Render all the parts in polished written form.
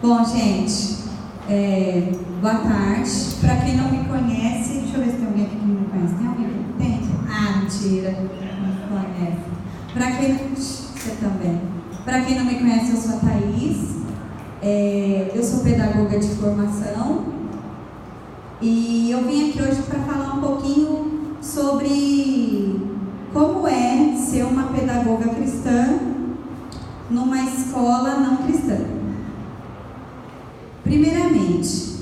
Bom, gente, boa tarde. Para quem não me conhece, deixa eu ver se tem alguém aqui que não me conhece. Tem alguém aqui? Tem? Ah, mentira, não me conhece. Para quem... Você também. Para quem não me conhece, eu sou a Thaís. Eu sou pedagoga de formação. E eu vim aqui hoje para falar um pouquinho sobre como é ser uma pedagoga cristã numa escola não cristã. Primeiramente,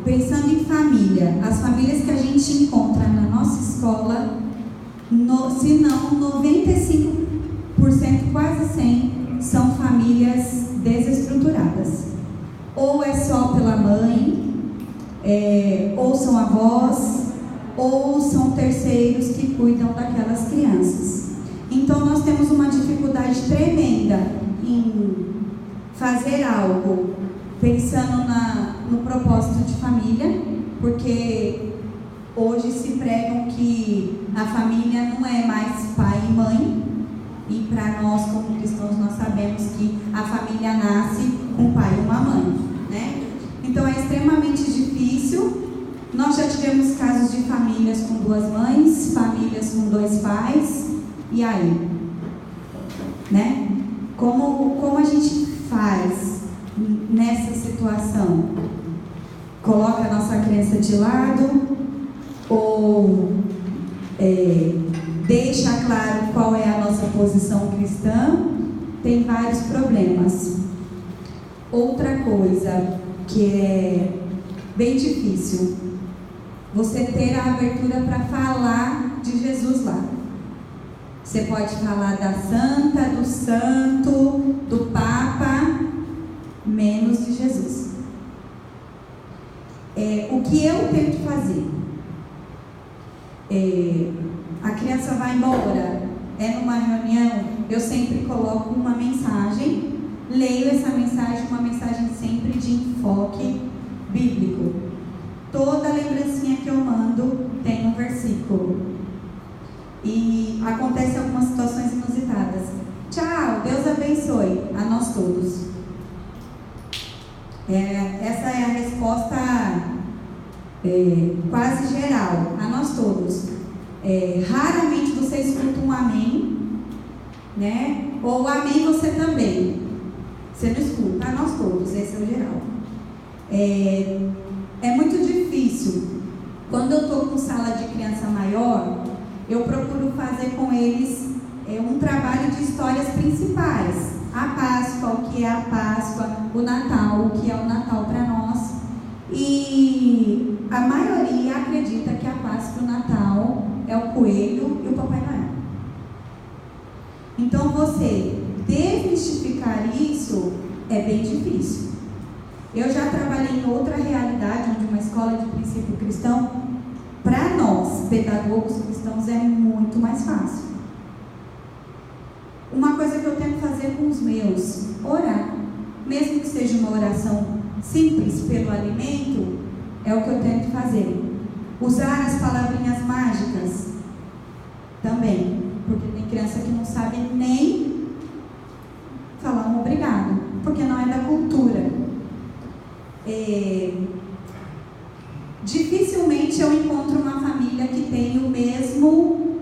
pensando em família, as famílias que a gente encontra na nossa escola, se não 95%, quase 100%, são famílias desestruturadas. Ou é só pela mãe, ou são avós, ou são terceiros que cuidam daquelas crianças. Então nós temos uma dificuldade tremenda em fazer algo pensando no propósito de família, porque hoje se pregam que a família não é mais pai e mãe, e para nós como cristãos nós sabemos que a família nasce com um pai e uma mãe, né? Então é extremamente difícil. Nós já tivemos casos de famílias com 2 mães, famílias com 2 pais, e aí? Né? Como a gente faz nessa situação? Coloca a nossa crença de lado ou deixa claro qual é a nossa posição cristã? Tem vários problemas. Outra coisa que é bem difícil, você ter a abertura para falar de Jesus lá. Você pode falar da santa, do santo, do papa, menos de Jesus. O que eu tento fazer? A criança vai embora, numa reunião, eu sempre coloco uma mensagem, leio essa mensagem, uma mensagem sempre de enfoque bíblico. Toda lembrancinha que eu mando tem um versículo. E acontecem algumas situações inusitadas. Tchau, Deus abençoe a nós todos. Essa é a resposta quase geral, a nós todos. Raramente você escuta um amém, né? Ou amém você também. Você não escuta, a nós todos, esse é o geral. É muito difícil. Quando eu estou com sala de criança maior, eu procuro fazer com eles um trabalho de histórias principais. A Páscoa, o que é a Páscoa, o Natal, o que é o Natal para nós. E a maioria acredita que a Páscoa e o Natal é o coelho e o Papai Noel. Então você desmistificar isso é bem difícil. Eu já trabalhei em outra realidade, onde uma escola de princípio cristão, para nós, pedagogos cristãos, é muito mais fácil. Uma coisa que eu tento fazer com os meus, orar. Mesmo que seja uma oração simples pelo alimento, é o que eu tento fazer. Usar as palavrinhas mágicas também, porque tem criança que não sabe nem falar um obrigado, porque não é da cultura. Dificilmente eu encontro uma família que tem o mesmo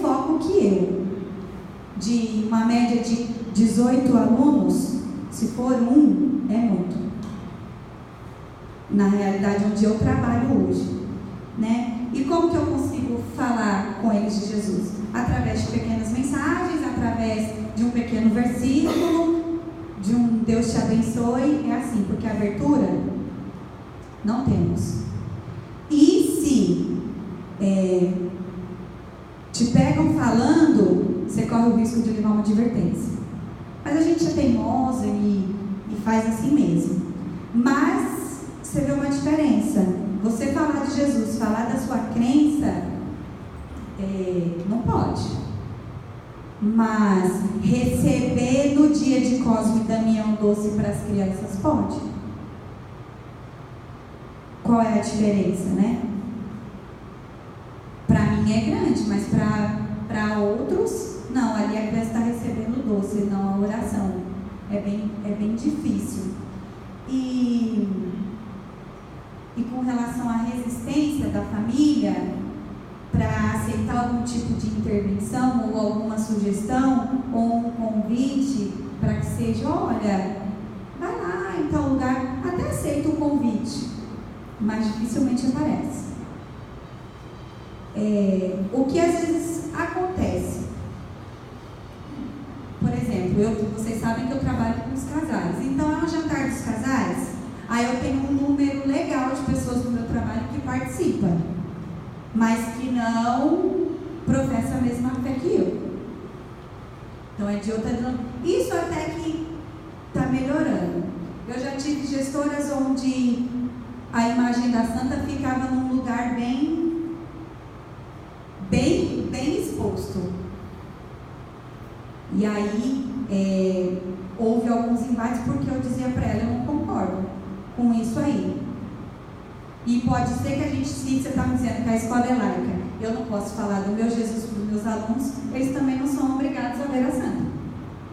foco que eu. De uma média de 18 alunos, se for um, é muito. Na realidade onde eu trabalho hoje, né? E como que eu consigo falar com eles de Jesus? Através de pequenas mensagens, através de um pequeno versículo, de um Deus te abençoe. É assim, porque a abertura não temos. E se te pegam falando, você corre o risco de levar uma advertência. Mas a gente é teimosa e faz assim mesmo. Mas você vê uma diferença. Você falar de Jesus, falar da sua crença, não pode. Mas receber no dia de Cosme e Damião doce para as crianças, pode. Qual é a diferença, né? Para mim é grande, mas para outros, não. Ali a criança está recebendo doce, não a oração. é bem difícil. E com relação à resistência da família para aceitar algum tipo de intervenção ou alguma sugestão ou um convite para que seja, olha, vai lá em tal lugar, até aceita o convite, mas dificilmente aparece. O que às vezes acontece, por exemplo, vocês sabem que eu trabalho com os casais, então é um jantar dos casais, aí eu tenho um número legal de pessoas do meu trabalho que participam, mas que não professam a mesma fé que eu. Então é de outra. Isso até que está melhorando. Eu já tive gestoras onde a imagem da santa ficava num lugar bem exposto. E aí houve alguns embates porque eu dizia para ela, eu não concordo com isso aí. E pode ser que a gente, se você está me dizendo que a escola é laica, eu não posso falar do meu Jesus para os meus alunos, eles também não são obrigados a ver a santa.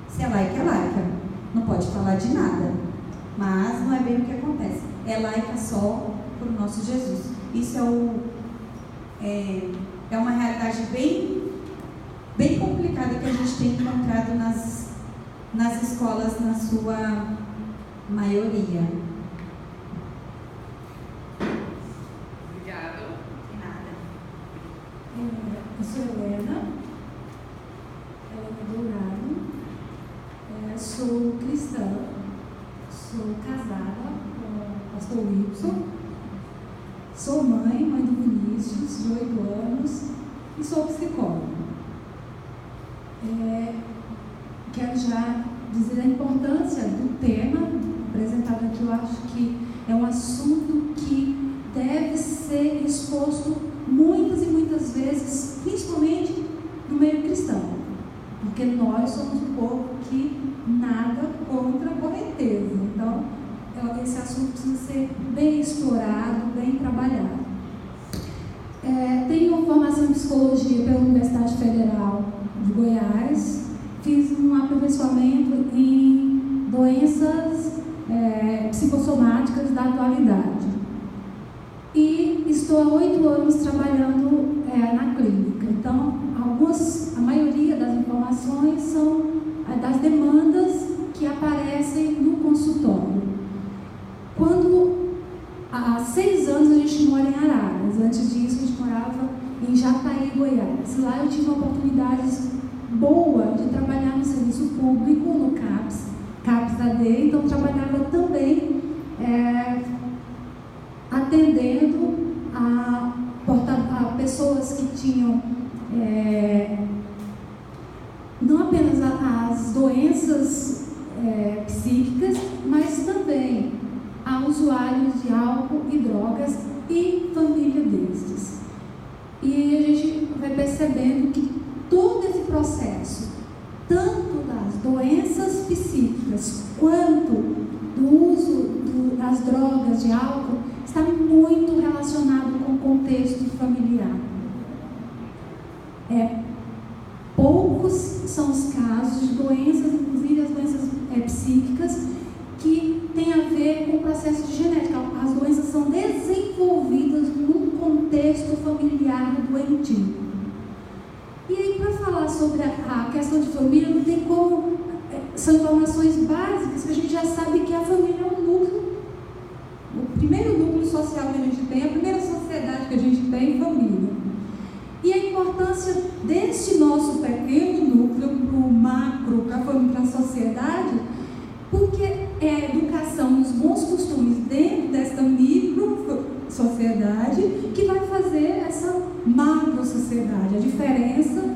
Se é laica, não pode falar de nada. Mas não é bem o que acontece. É laica só para o nosso Jesus. Isso é uma realidade bem complicada que a gente tem encontrado nas escolas, na sua maioria. Obrigada. De nada. Eu sou Helena Dourado, sou cristã, sou casada com o pastor Wilson, sou mãe do Vinícius, de 8 anos, e sou psicóloga. Quero já dizer a importância do tema apresentado aqui. Eu acho que é um assunto que deve ser exposto muitas e muitas vezes, principalmente no meio cristão, porque nós somos um povo que nada contra a correnteza. Então, esse assunto precisa ser bem explorado, bem trabalhado. Tenho formação em psicologia pela Universidade Federal de Goiás, fiz um aperfeiçoamento em doenças psicossomáticas da atualidade e estou há 8 anos trabalhando na clínica. Então, a maioria das informações são das demandas que aparecem no consultório. Há 6 anos a gente mora em Araras, antes disso a gente morava em Jataí, Goiás. Lá eu tive uma oportunidade boa de trabalhar no serviço público, no CAPS-AD, então trabalhava também atendendo a pessoas que tinham não apenas as doenças psíquicas, mas também a usuários de álcool e drogas e família destes. E a gente vai percebendo que todo esse processo, tanto das doenças psíquicas quanto do uso das drogas, de álcool, está muito relacionado com o contexto familiar. Poucos são os casos de doenças, inclusive as doenças psíquicas, que têm a ver com o processo de genética. As doenças são desenvolvidas num contexto familiar doentio. E aí, para falar sobre a questão de família, não tem como. São informações básicas que a gente já sabe que a família é um núcleo. O primeiro núcleo social que a gente tem, a primeira sociedade que a gente tem, é família. E a importância deste nosso pequeno núcleo para o macro, para a sociedade, porque é a educação e os bons costumes dentro desta micro-sociedade que vai fazer essa macro-sociedade. A diferença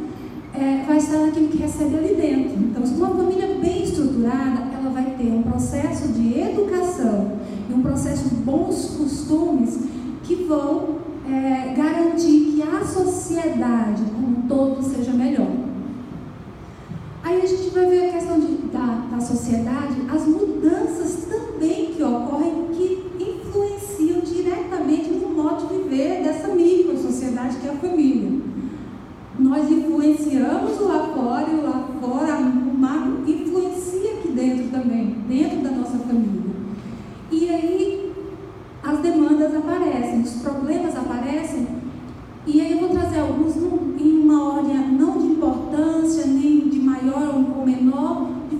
vai estar naquilo que recebe ali dentro. Então, se uma família bem estruturada, ela vai ter um processo de educação e um processo de bons costumes que vão garantir que a sociedade como um todo seja melhor. Aí a gente vai ver a questão da sociedade, as mudanças também que ocorrem, que influenciam diretamente no modo de viver dessa micro-sociedade que é a família. Nós influenciamos o lá fora e o lá fora, o macro influencia aqui dentro também.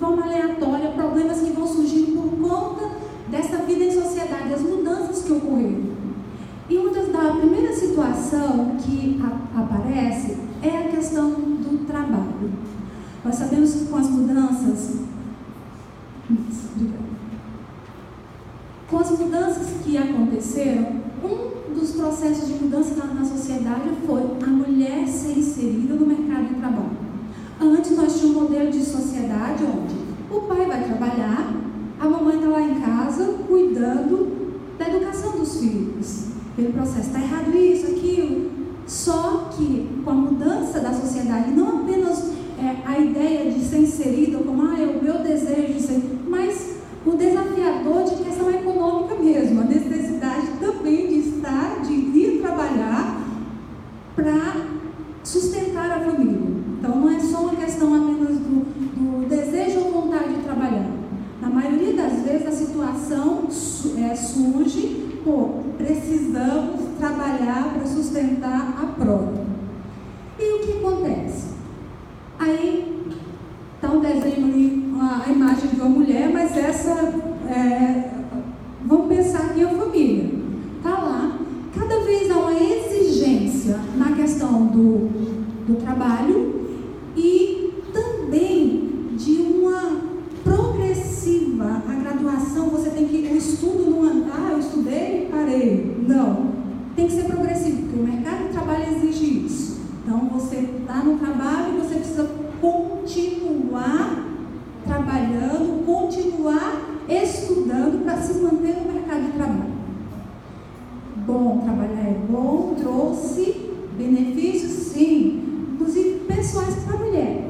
forma aleatória, problemas que vão surgindo por conta dessa vida em sociedade, as mudanças que ocorreram. E uma da primeira situação que aparece é a questão do trabalho. Nós sabemos que com as mudanças, que aconteceram, um dos processos de mudança na sociedade foi a mulher ser inserida no mercado de trabalho. Antes nós tínhamos um modelo de sociedade onde o pai vai trabalhar, a mamãe está lá em casa cuidando da educação dos filhos. Pelo processo, está errado isso, aquilo. Só que com a mudança da sociedade, não apenas a ideia de ser inserida como é o meu desejo de ser, mas o desafiador de questão econômica mesmo, a necessidade também de ir trabalhar para sustentar a família. Então não é só uma questão apenas do desejo ou vontade de trabalhar. Na maioria das vezes a situação surge, precisamos trabalhar para sustentar a prole. E o que acontece? Aí está um desenho ali, a imagem de uma mulher, mas vamos pensar aqui a família. Está lá, cada vez há uma exigência na questão do trabalho e também de uma progressiva. A graduação, você tem que, o estudo não andar, eu estudei e parei. Não, tem que ser progressivo, porque o mercado de trabalho exige isso. Então, você está no trabalho e você precisa continuar trabalhando, continuar estudando para se manter no mercado de trabalho. Bom, trabalhar é bom, trouxe benefícios, sim, inclusive pessoais para a mulher,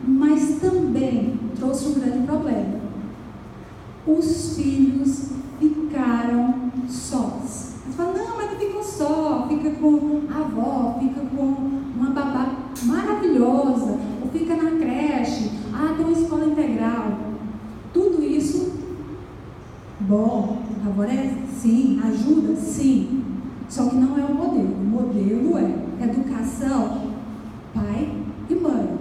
mas também trouxe um grande problema. Os filhos ficaram sós. Você fala, não, mas não ficam só, fica com a avó, fica com uma babá maravilhosa, ou fica na creche, tem uma escola integral. Tudo isso, bom, favorece? Sim. Ajuda? Sim. Só que não é o modelo. O modelo é educação, pai e mãe.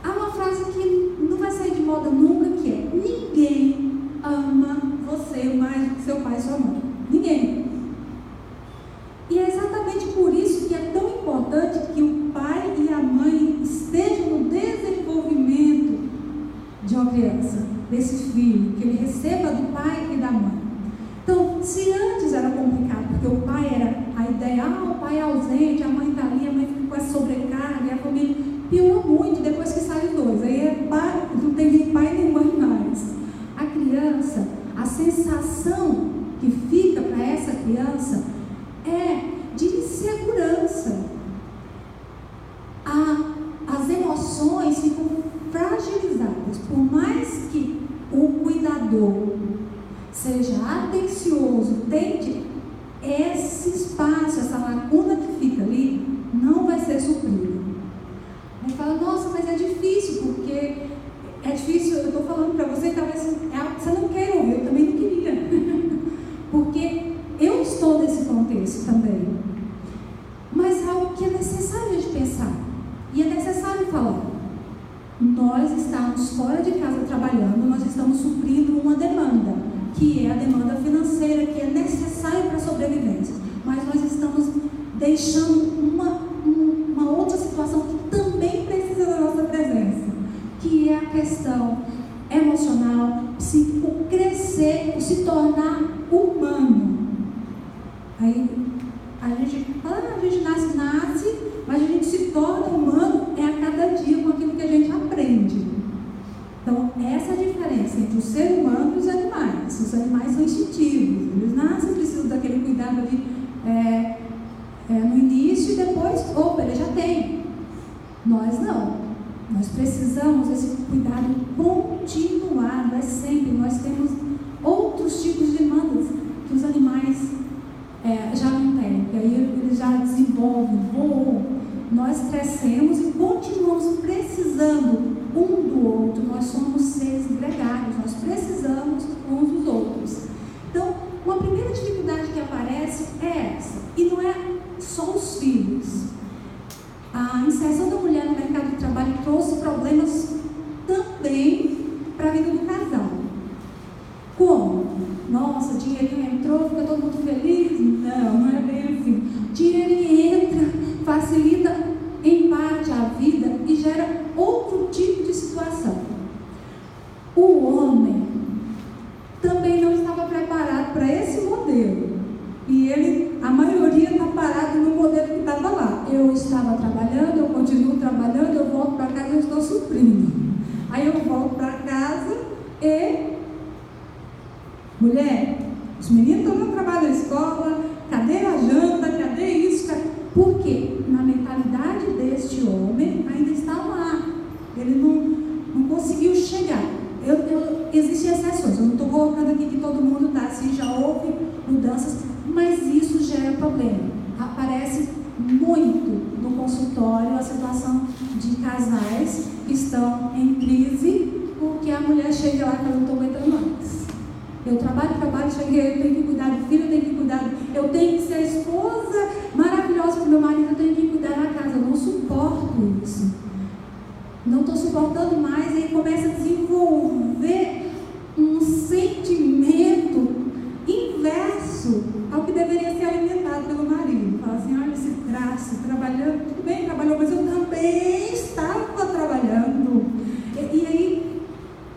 Há uma frase que não vai sair de moda nunca, que é: ninguém ama você mais do que seu pai e sua mãe. Ninguém. E é exatamente por isso que é tão importante que o pai e a mãe estejam no desenvolvimento de uma criança, desse filho, que ele receba do pai e da mãe. Então, se antes era complicado, porque o pai era a ideia, o pai é ausente, a mãe está ali, a mãe fica com essa sobrecarga, e a família piorou muito depois que saem os dois. Aí não tem nem pai nem mãe mais. A criança, a sensação que fica para essa criança é de insegurança. As emoções ficam fragilizadas. Por mais que o cuidador seja atencioso, tente, esse espaço, essa lacuna que fica ali, não vai ser suprido. Aí fala, nossa, mas é difícil, porque é difícil, eu estou falando para você, talvez você não queira ouvir, eu também não queria. Porque eu estou nesse contexto também. Mas é algo que é necessário de pensar. E é necessário falar. Nós estamos fora de casa trabalhando, nós estamos suprindo uma demanda, que é a demanda financeira, que é necessária para a sobrevivência. Mas nós estamos deixando uma outra situação que também precisa da nossa presença, que é a questão emocional, psíquico, crescer, se tornar humano. Aí a gente nasce, mas a gente se torna humano a cada dia com aquilo que a gente aprende. Então, essa é a diferença entre o ser humano e os animais. Os animais são instintivos, eles nascem, precisam daquele cuidado ali no início e depois, ele já tem. Nós não. Nós precisamos desse cuidado continuado, sempre. Nós temos outros tipos de demandas que os animais já não têm, porque aí eles já desenvolvem, voam. Nós crescemos e continuamos precisando um do outro. Nós somos seres gregários, nós precisamos uns dos outros. Então, uma primeira dificuldade que aparece é essa, e não é só os filhos. A inserção da mulher no mercado de trabalho trouxe problemas também O homem também não estava preparado para esse modelo. E a maioria está parado no modelo que estava lá. Eu estava trabalhando, eu continuo trabalhando, eu volto para casa, eu estou suprindo. Aí eu volto para casa e... Mulher, os meninos estão no trabalho da escola, cadê a janta, cadê isso? Por quê? Na mentalidade deste homem ainda está lá. Ele não conseguiu chegar. Existem exceções, eu não estou colocando aqui que todo mundo está assim, já houve mudanças, mas isso gera problema. Aparece muito no consultório a situação de casais que estão em crise porque a mulher chega lá e fala, eu não estou aguentando mais. Eu trabalho, cheguei, eu tenho que cuidar do filho, eu tenho que cuidar, eu tenho que ser a esposa maravilhosa para o meu marido, eu tenho que cuidar da casa, eu não suporto isso. Não estou suportando mais, e aí começa a desenvolver um sentimento inverso ao que deveria ser alimentado pelo marido. Fala assim, olha esse traço, trabalhando, tudo bem, trabalhou, mas eu também estava trabalhando. E aí,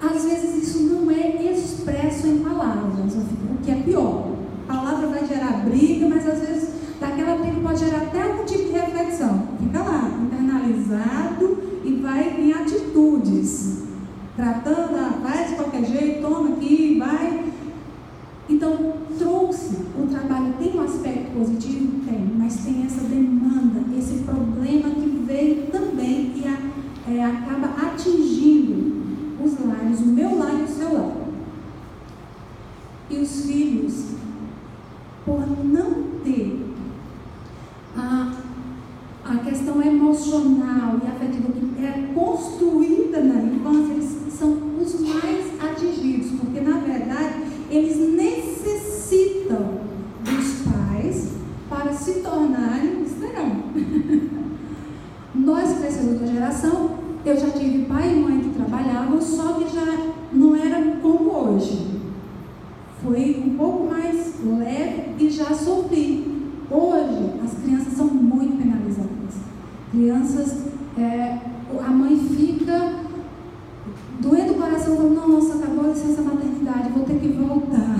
às vezes isso não é expresso em palavras, o que é pior. A palavra vai gerar briga, mas às vezes daquela briga pode gerar até algum tipo de reflexão. Fica lá, internalizado, e vai em atitudes, tratando, vai de qualquer jeito, toma aqui, vai. Então, trouxe, o trabalho tem um aspecto positivo? Tem, mas tem essa demanda, esse problema que veio também e acaba atingindo os lares, o meu lar e o seu lar. E os filhos, por não ter a questão emocional e afetiva que é construída na infância, eles são os mais atingidos, porque na verdade eles necessitam dos pais para se tornarem cristãos. Nós crescemos da geração, eu já tive pai e mãe que trabalhavam, só que já não era como hoje. Foi um pouco mais leve e já sofri. Hoje, as crianças são muito penalizadas. Crianças, a mãe fica doendo o coração, falando, nossa, acabou a licença maternidade, vou ter que voltar.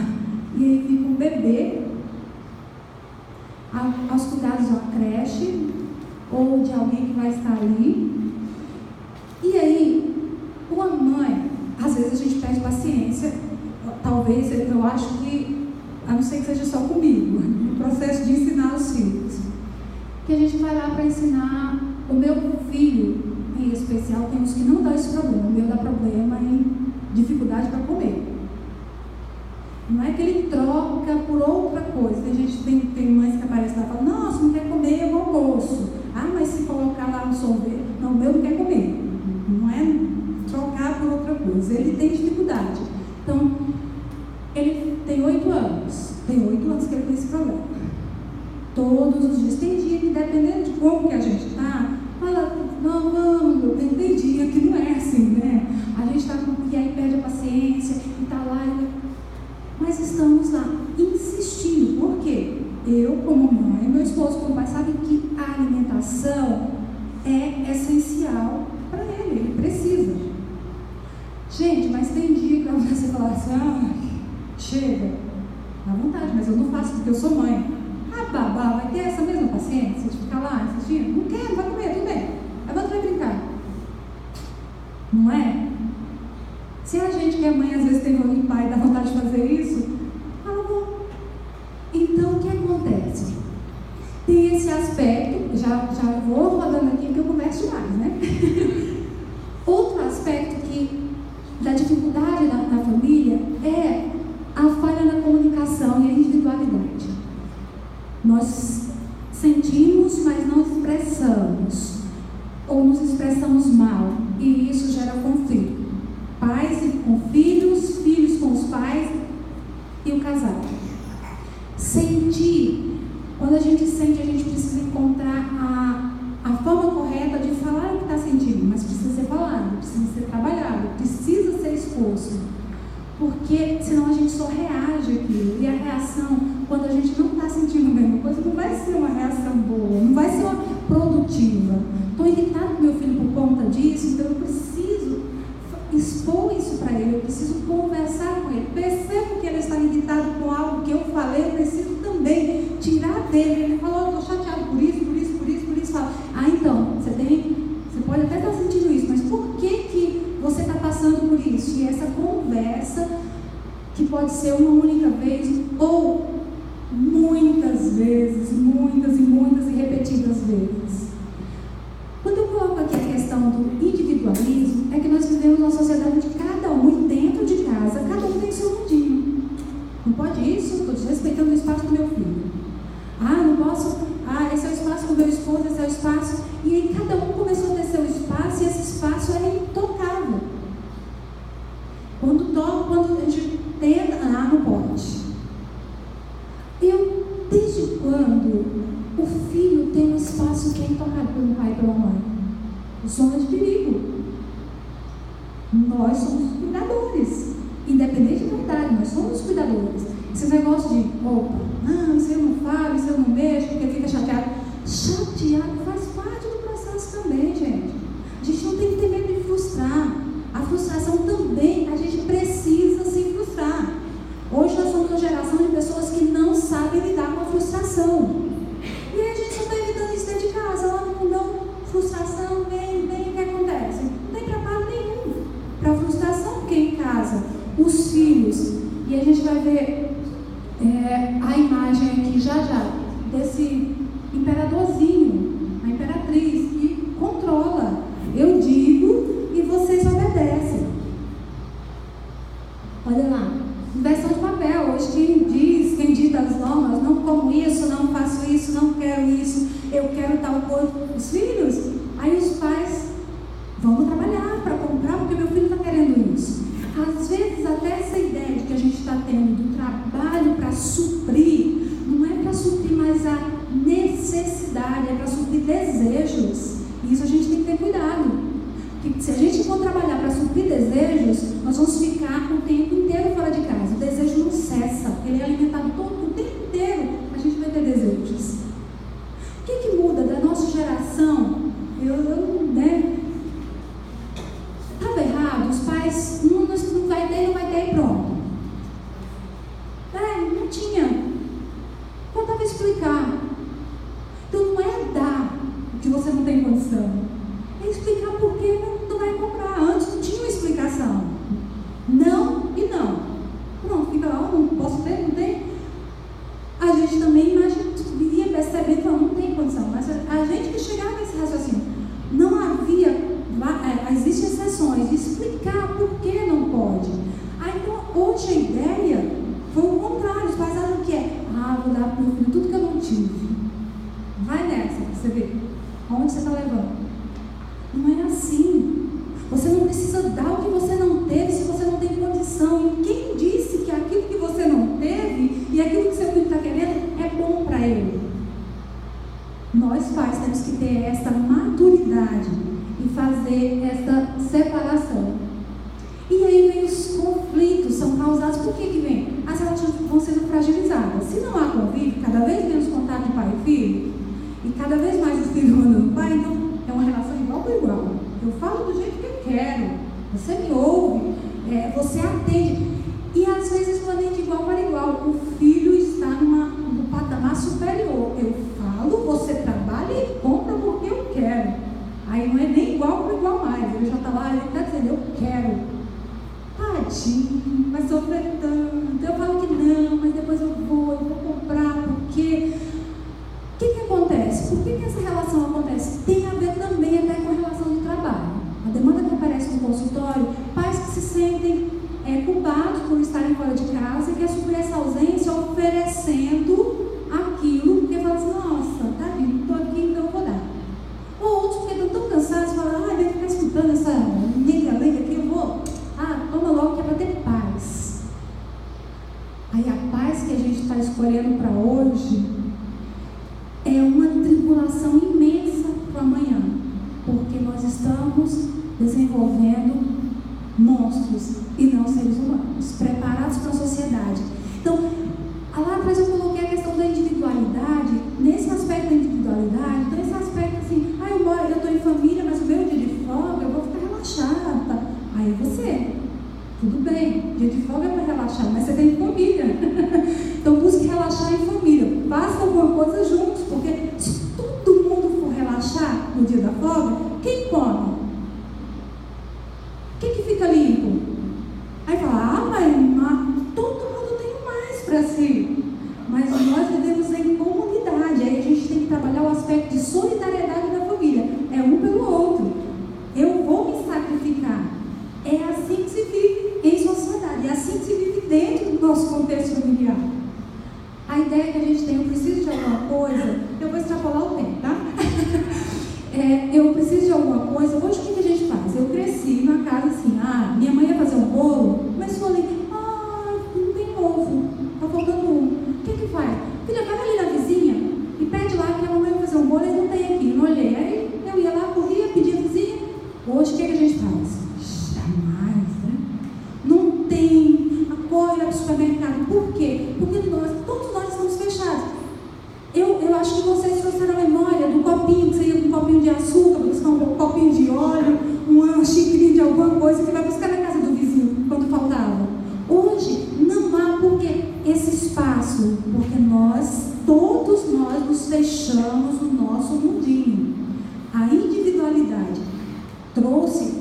E aí fica um bebê aos cuidados de uma creche ou de alguém que vai estar ali. E aí, uma mãe, às vezes a gente perde paciência, talvez, eu acho que, a não ser que seja só comigo, no processo de ensinar os filhos, que a gente vai lá para ensinar. O meu filho, em especial, tem uns que não dá esse problema, o meu dá problema em dificuldade para comer. Não é que ele troca por outra coisa. Tem mães que aparecem lá e falam, nossa, não quer comer o almoço. Ah, mas se colocar lá no sorvete, não, o meu não quer comer. Não é trocar por outra coisa, ele tem dificuldade. Então, ele tem 8 anos. Tem 8 anos que ele tem esse problema. Todos os dias. Tem dia que, dependendo de como que a gente está, fala, não, meu bem, tem dia que não é assim, né? A gente está e aí perde a paciência e está lá. Mas estamos lá insistindo. Por quê? Eu, como mãe, meu esposo, como pai, sabe que a alimentação é essencial para ele. Ele precisa. Gente, mas tem dia que você fala assim, chega, à vontade, mas eu não faço porque eu sou mãe. A babá vai ter essa mesma paciência de ficar lá insistindo? Não quer, não vai comer, tudo bem. Agora vai brincar. Não é? Se a gente que é mãe, às vezes tem um pai e dá vontade de fazer isso, fala, bom. Então, o que acontece? Tem esse aspecto, já vou rodando aqui porque eu converso demais, né? Outro aspecto da dificuldade na família é a falha na comunicação e a individualidade. Nós sentimos, mas não expressamos, ou nos expressamos mal, e isso gera conflito. Pais com filhos, filhos com os pais e o casal. Sentir, quando a gente sente, a gente precisa encontrar a forma correta de falar o que está sentindo, mas precisa ser falado, precisa ser trabalhado, precisa ser exposto, porque senão a gente só reage aquilo, e a reação, quando a gente não está sentindo a mesma coisa, não vai ser uma reação boa, não vai ser uma produtiva. Estou irritado com meu filho por conta disso, então eu preciso expor isso para ele, eu eu preciso conversar com ele. Percebo que ele está irritado com algo que eu falei, eu preciso também tirar dele. Ele falou, estou chateado por isso. Fala, então, você pode até estar sentindo isso, mas por que você está passando por isso? E essa conversa, que pode ser uma única vez, ou muitas vezes, muitas e repetidas vezes. Quando eu coloco aqui a questão do individualismo, é que nós vivemos uma sociedade de cada um, e dentro de casa, cada um tem seu mundinho. Não pode isso? Estou desrespeitando o espaço do meu filho. Não posso. Esse é o espaço do meu esposo, esse é o espaço. E aí cada um começou a ter seu espaço, e esse espaço é intocável. Quando a gente tenta, não pode. Desde quando o filho tem um espaço que é intocado pelo pai e pela mãe? Zona de perigo. Nós somos cuidadores. Independente da idade, nós somos cuidadores. Esse negócio de, isso eu não falo, isso eu não mexo, porque fica chateado. Chateado faz parte do processo também, gente. A gente não tem que ter medo de frustrar. A frustração também, a gente precisa se frustrar. Hoje nós somos uma geração de pessoas que não sabem lidar com a frustração. E aí a gente só está evitando isso dentro de casa. Lá no mundão, frustração, vem, o que acontece? Não tem preparo nenhum para a frustração, porque em casa, os filhos, e a gente vai ver a imagem aqui já, desse imperadorzinho, a imperatriz, que controla. Eu digo e vocês obedecem. Olha lá, inversão de papel. Hoje quem dita as normas, não como isso, não faço isso, não quero isso, eu quero tal coisa. Os filhos, aí os pais, vamos trabalhar para comprar, porque meu filho está querendo isso. Às vezes até essa ideia que a gente está tendo do trabalho para suprir, não é para suprir mais a necessidade, é para suprir desejos. E isso a gente tem que ter cuidado. Porque se a gente for trabalhar para suprir desejos, nós vamos ficar o tempo inteiro fora de casa. O desejo não cessa, ele é alimentado todo o tempo inteiro. A gente vai ter desejos. O que muda da nossa geração? Estava errado, os pais, não vai ter e pronto. Não tinha. Faltava explicar. Então não é dar o que você não tem condição. É explicar por que não vai comprar. Antes não tinha uma explicação. Não e não. Pronto, fica lá, não posso ter, não tem. A gente também ia percebendo que não tem condição. Mas a gente que chegava nesse raciocínio, não havia, existem exceções, de explicar por que não pode. Então, hoje a ideia foi o contrário. Os pais acham que vou dar para o meu filho tudo que eu não tive. Vai nessa, você vê. Aonde você está levando? Não é assim. Você não precisa dar o que você não teve se você não tem condição. E quem disse que aquilo que você não teve e aquilo que seu filho está querendo é bom para ele? Nós pais temos que ter essa maturidade e fazer essa separação. E aí vem os conflitos, são causados por que vem? As relações vão sendo fragilizadas. Se não há convívio, cada vez menos contato de pai e filho, e cada vez mais o filho manda no pai, então é uma relação igual por igual. Eu falo do jeito que eu quero, você me ouve, você atende. E às vezes não é de igual para igual. O filho está num patamar superior. Eu falo, você trabalha e compra porque eu quero. Aí não é nem igual para igual mais. Ele já está lá, ele está dizendo, eu quero. Tadinho, vai sofrer tanto. Eu falo que não, mas depois eu vou comprar, porque... O que acontece? Por que essa relação acontece? Tem a ver também até com a relação de trabalho. A demanda que aparece no consultório, pais que se sentem culpados por estarem fora de casa e quer suprir essa ausência oferecendo aquilo, porque fala assim, nossa, tadinho, estou aqui, então eu vou dar. Ou outros que estão tão cansados, falam, vai ficar escutando essa lenga-lenga aqui, eu vou, toma logo que é para ter paz. Aí a paz que a gente está escolhendo para hoje é uma tribulação imensa para amanhã, porque nós estamos desenvolvendo monstros e não seres humanos, preparados para a sociedade. Então, lá atrás eu coloquei a questão da individualidade, nesse aspecto da individualidade, então esse aspecto assim, eu estou em família, mas o meu dia de folga eu vou ficar relaxada. Aí você, Tudo bem, dia de folga é para relaxar, mas você tem família. Então busque relaxar em família. Faça alguma coisa juntos, porque se todo mundo for relaxar no dia da folga, quem come? Quem que fica limpo? Aí fala, mas todo mundo tem mais para si. Mas nós vivemos em comunidade. Aí a gente tem que trabalhar o aspecto de solidariedade da família. É um pelo outro. Eu vou me sacrificar. É assim que se vive em sociedade. É assim que se vive dentro do nosso contexto familiar. A ideia que a gente tem, eu preciso de alguma coisa, eu vou extrapolar o tempo, tá? Eu preciso de alguma coisa. Hoje o que a gente faz? Eu cresci na casa assim, minha mãe ia fazer um bolo, mas eu falei, não tem ovo, tá faltando um. O que faz? Filha, vai ali na vizinha e pede lá que a mamãe vai fazer um bolo e não tem aqui. Não olhei. Aí eu ia lá, corria, pedia a vizinha. Hoje o que a gente faz? Jamais, né? Não tem. Corre lá para o supermercado. Por quê? Porque todos nós estamos fechados. Eu acho que vocês trouxeram a memória do copinho, que você ia com um copinho de açúcar, buscar um copinho de óleo, uma xicrinha de alguma coisa que vai buscar na casa do vizinho quando faltava. Hoje não há porque esse espaço, porque todos nós nos fechamos no nosso mundinho. A individualidade trouxe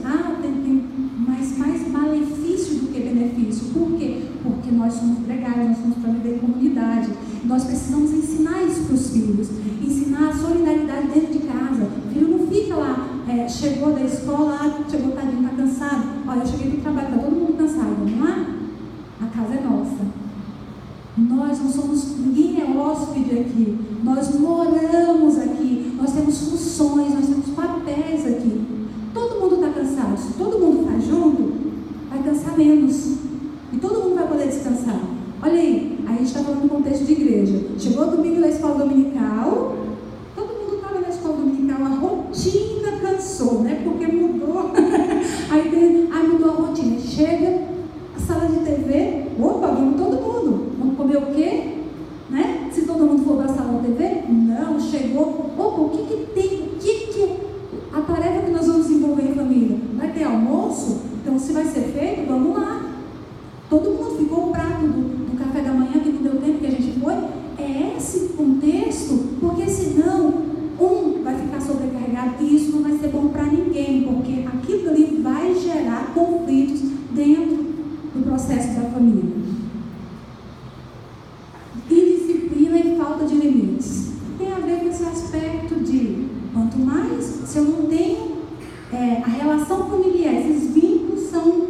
mais malefício do que benefício. Por quê? Porque nós somos gregários, nós somos para viver em comunidade. Nós precisamos ensinar isso para os filhos, ensinar a solidariedade dentro de casa. O filho não fica lá, chegou da escola, chegou tadinho, está cansado. Olha, eu cheguei do trabalho, está todo mundo cansado, vamos lá? A casa é nossa. Nós não somos, ninguém é hóspede aqui. Nós moramos aqui, nós temos funções, nós temos papéis aqui. Todo mundo está cansado. Se todo mundo faz junto, vai cansar menos. E todo mundo vai poder descansar. Olha aí, a gente está falando no contexto de igreja. Chegou o domingo da escola dominical, todo mundo estava na escola dominical, a rotina cansou, né? Porque mudou. Aí mudou a rotina. Chega a sala de TV, opa, vamos todo mundo. Vamos comer o quê? Né? Se todo mundo for para a sala de TV? Não, chegou. Opa, o que tem? A tarefa que nós vamos desenvolver em família? Vai ter almoço? Então, se vai ser feito, vamos lá. Todo mundo ficou o prato do café da manhã, que não deu tempo que a gente foi. É esse contexto, porque senão um vai ficar sobrecarregado e isso não vai ser bom para ninguém, porque aquilo ali vai gerar conflitos dentro do processo da família. Indisciplina e falta de limites. Tem a ver com esse aspecto de quanto mais, se eu não tenho a relação familiar, esses vínculos são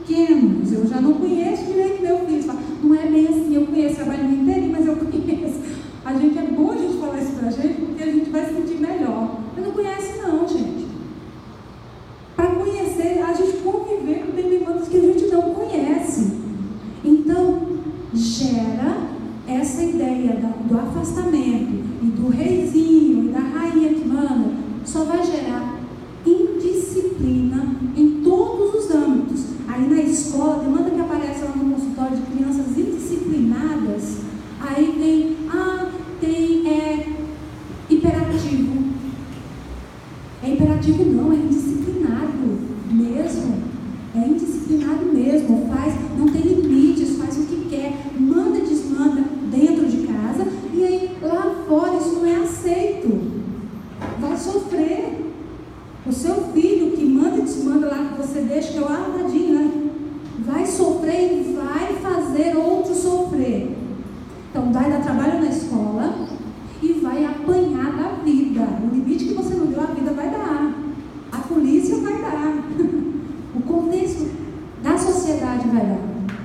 pequenos, eu já não conheço direito meu filho. Não é bem assim, eu conheço, trabalho no inteirinho, mas eu conheço. A gente, é bom a gente falar isso pra gente, porque a gente vai se sentir melhor. Mas não conhece não, gente. Para conhecer, a gente conviver com demandas que a gente não conhece. Então, gera essa ideia do afastamento e do reizinho e da rainha que manda, só vai gerar indisciplina em todos os âmbitos. Aí na escola, a demanda que aparece lá no consultório de crianças indisciplinadas, aí tem hiperativo. É hiperativo não, é indisciplinado mesmo. É indisciplinado mesmo, não tem limites, faz o que quer, manda e desmanda dentro de casa, e aí lá fora isso não é aceito. Vai sofrer. O seu filho que manda e desmanda lá, que você deixa, que é o armadinho, né? Vai sofrer e vai fazer outro sofrer. Então vai dar trabalho na escola e vai apanhar da vida. O limite que você não deu, a vida vai dar. A polícia vai dar. O contexto da sociedade vai dar.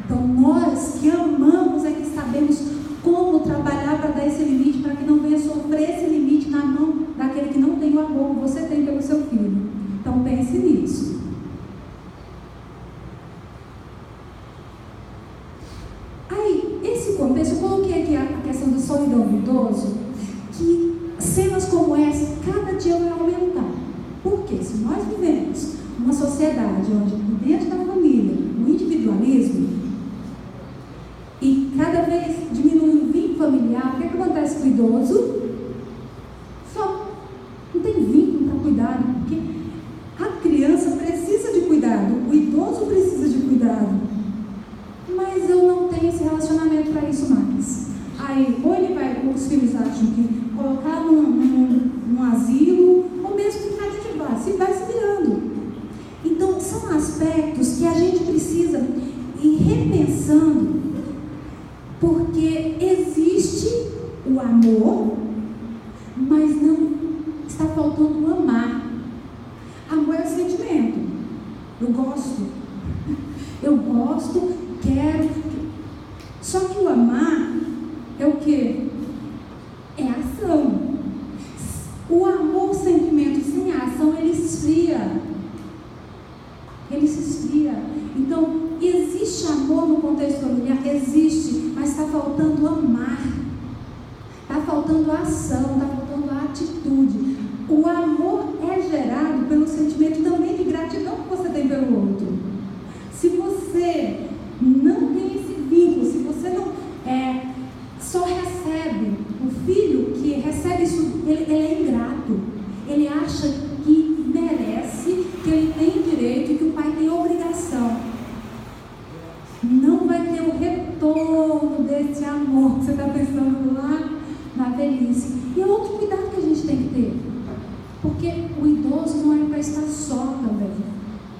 Então nós que amamos é que sabemos como trabalhar para dar esse limite, para que não venha sofrer esse limite na mão daquele que não tem o amor que você tem pelo seu filho. Então pense nisso. Aí, esse contexto, eu coloquei aqui a questão da solidão do idoso, que cenas como essa, cada dia vai aumentar. Porque se nós vivemos uma sociedade onde, dentro da família, o individualismo, e cada vez diminui o vínculo familiar, o que acontece com o idoso? Só não tem vínculo para cuidado, porque a criança precisa de cuidado, o idoso precisa de cuidado. os filhos acham que colocar num asilo, ou mesmo ficar dentro de bar, se vai se virando. Então, são aspectos que a gente precisa ir repensando, porque existe o amor, mas não está faltando o amar. Amor é sentimento. Eu gosto, quero. Só que o amar é o quê? É ação. O amor, o sentimento sem a ação, ele esfria. Ele se esfria. Então, existe amor no contexto familiar? Existe, mas está faltando amar. Está faltando a ação, está faltando a atitude. O amor é gerado pelo sentimento também de gratidão que você tem pelo outro. Se você não tem esse vínculo, se você não só recebe, o filho que recebe isso, ele é ingrato. Ele acha que merece, que ele tem direito e que o pai tem obrigação. Não vai ter o retorno desse amor que você está pensando lá na velhice. E é outro cuidado que a gente tem que ter, porque o idoso não é para estar só também,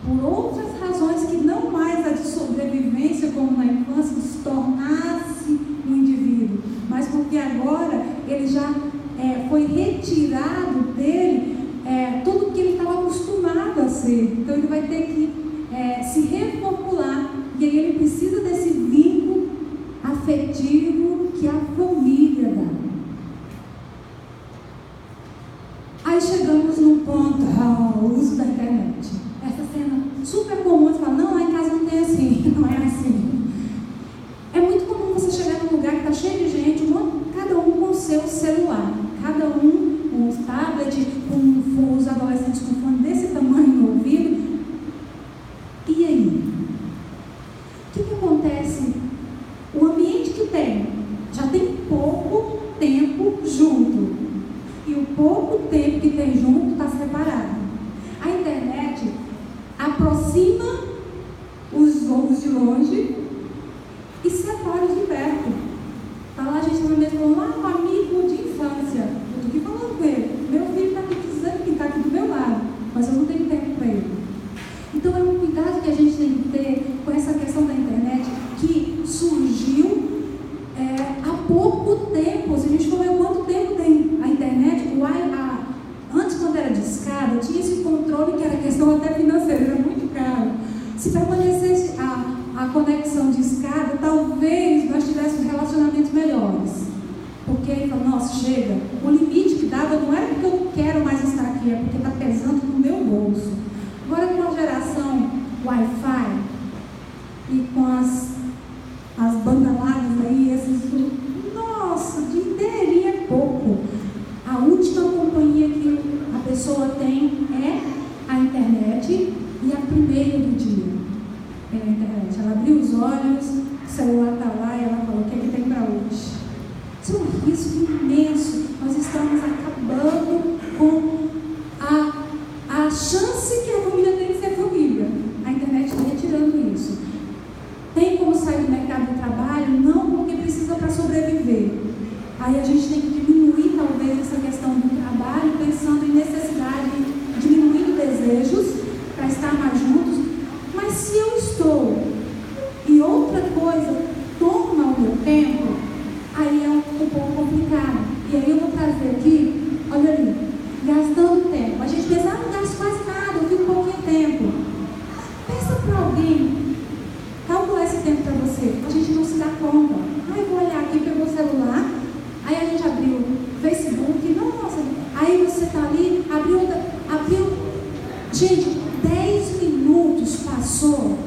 por outras razões que não mais a de sobrevivência como na infância, de se tornar-se um indivíduo, mas porque agora ele já foi retirado dele tudo que ele estava acostumado a ser. Então ele vai ter que se reformular, e aí ele precisa desse vínculo afetivo que a família dá. Aí chegamos num ponto, o uso da internet. Essa cena super comum, você fala, não, lá em casa não tem assim, não é assim. É muito comum você chegar num lugar que está cheio de gente, cada um com o seu celular, cada um com um tablet, com os adolescentes com fone desse tamanho no ouvido. E aí? O que acontece? O ambiente que tem, já tem pouco tempo junto. E o pouco tempo que tem junto está separado. A internet aproxima os de longe e separa os de perto. Está lá a gente no mesmo um amigo de infância. Eu estou aqui falando com ele. Meu filho está aqui dizendo que está aqui do meu lado, mas eu não tenho tempo para ele. Então é um cuidado que a gente tem que ter com essa questão da internet que surgiu há pouco tempo. Se a gente for ver quanto tempo tem a internet, antes, quando era discada, tinha esse controle que era questão até financeira, era muito caro. Se permanecesse a conexão de escada, talvez nós tivéssemos relacionamentos melhores. Porque ele falou, nossa, chega. O limite que dava não era porque eu não quero mais estar aqui, é porque está pesando no meu bolso. Agora, com a geração Wi-Fi e com as bandas largas aí, nossa, de inteirinho é pouco. A última companhia que a pessoa tem é a internet, e a primeira do dia é a internet. Ela abriu os olhos, o celular está lá e ela falou, o que é que tem para hoje? Isso é um risco imenso. Nós estamos acabando com a chance que a família tem de ser família. A internet está retirando isso. Tem como sair do mercado de trabalho? Não, porque precisa para sobreviver. Aí a gente tem que diminuir talvez essa questão do trabalho, pensando em necessidade, diminuindo desejos para estar mais juntos. Mas se eu estou e outra coisa toma o meu tempo, aí é um pouco complicado. E aí eu vou trazer aqui, olha ali, gastando tempo. A gente pensa, não gasto quase nada, eu fico pouquinho tempo. Pensa para alguém calcular esse tempo para você. A gente não se dá conta. Eu vou olhar aqui, pegou o celular, aí a gente abriu o Facebook, nossa, aí você está ali, abriu. Gente, 10 minutos passou,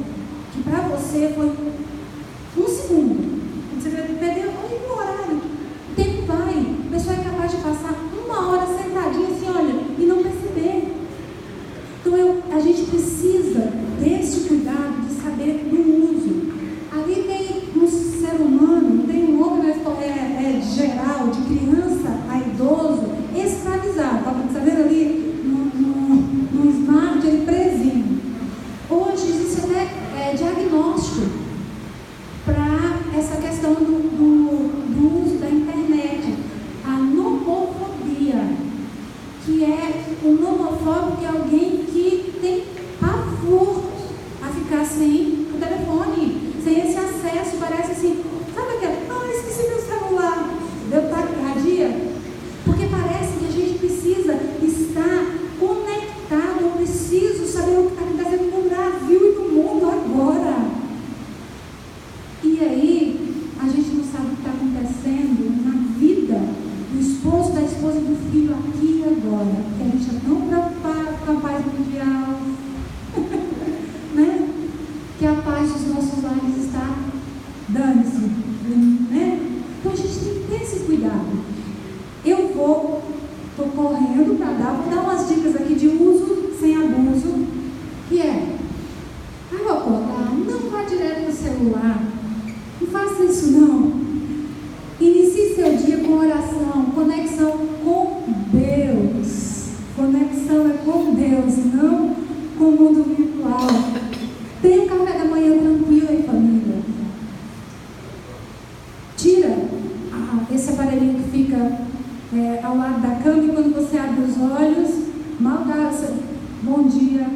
que para você foi 1 segundo. Você vai perder o horário. O tempo vai. A pessoa é capaz de passar 1 hora sentadinha assim, olha, e não perceber. Então a gente precisa desse cuidado de saber do uso. Ali tem um ser humano, tem um homem geral, de criança a idoso, escravizado. Está vendo ali no smart, ele presinho. Hoje existe até diagnóstico para essa questão do uso da internet. celular. Não faça isso não. Inicie seu dia com oração, conexão com Deus. Conexão é com Deus, não com o mundo virtual. Tenha um café da manhã tranquilo em família. Tira esse aparelhinho que fica ao lado da cama e quando você abre os olhos, mal dá bom dia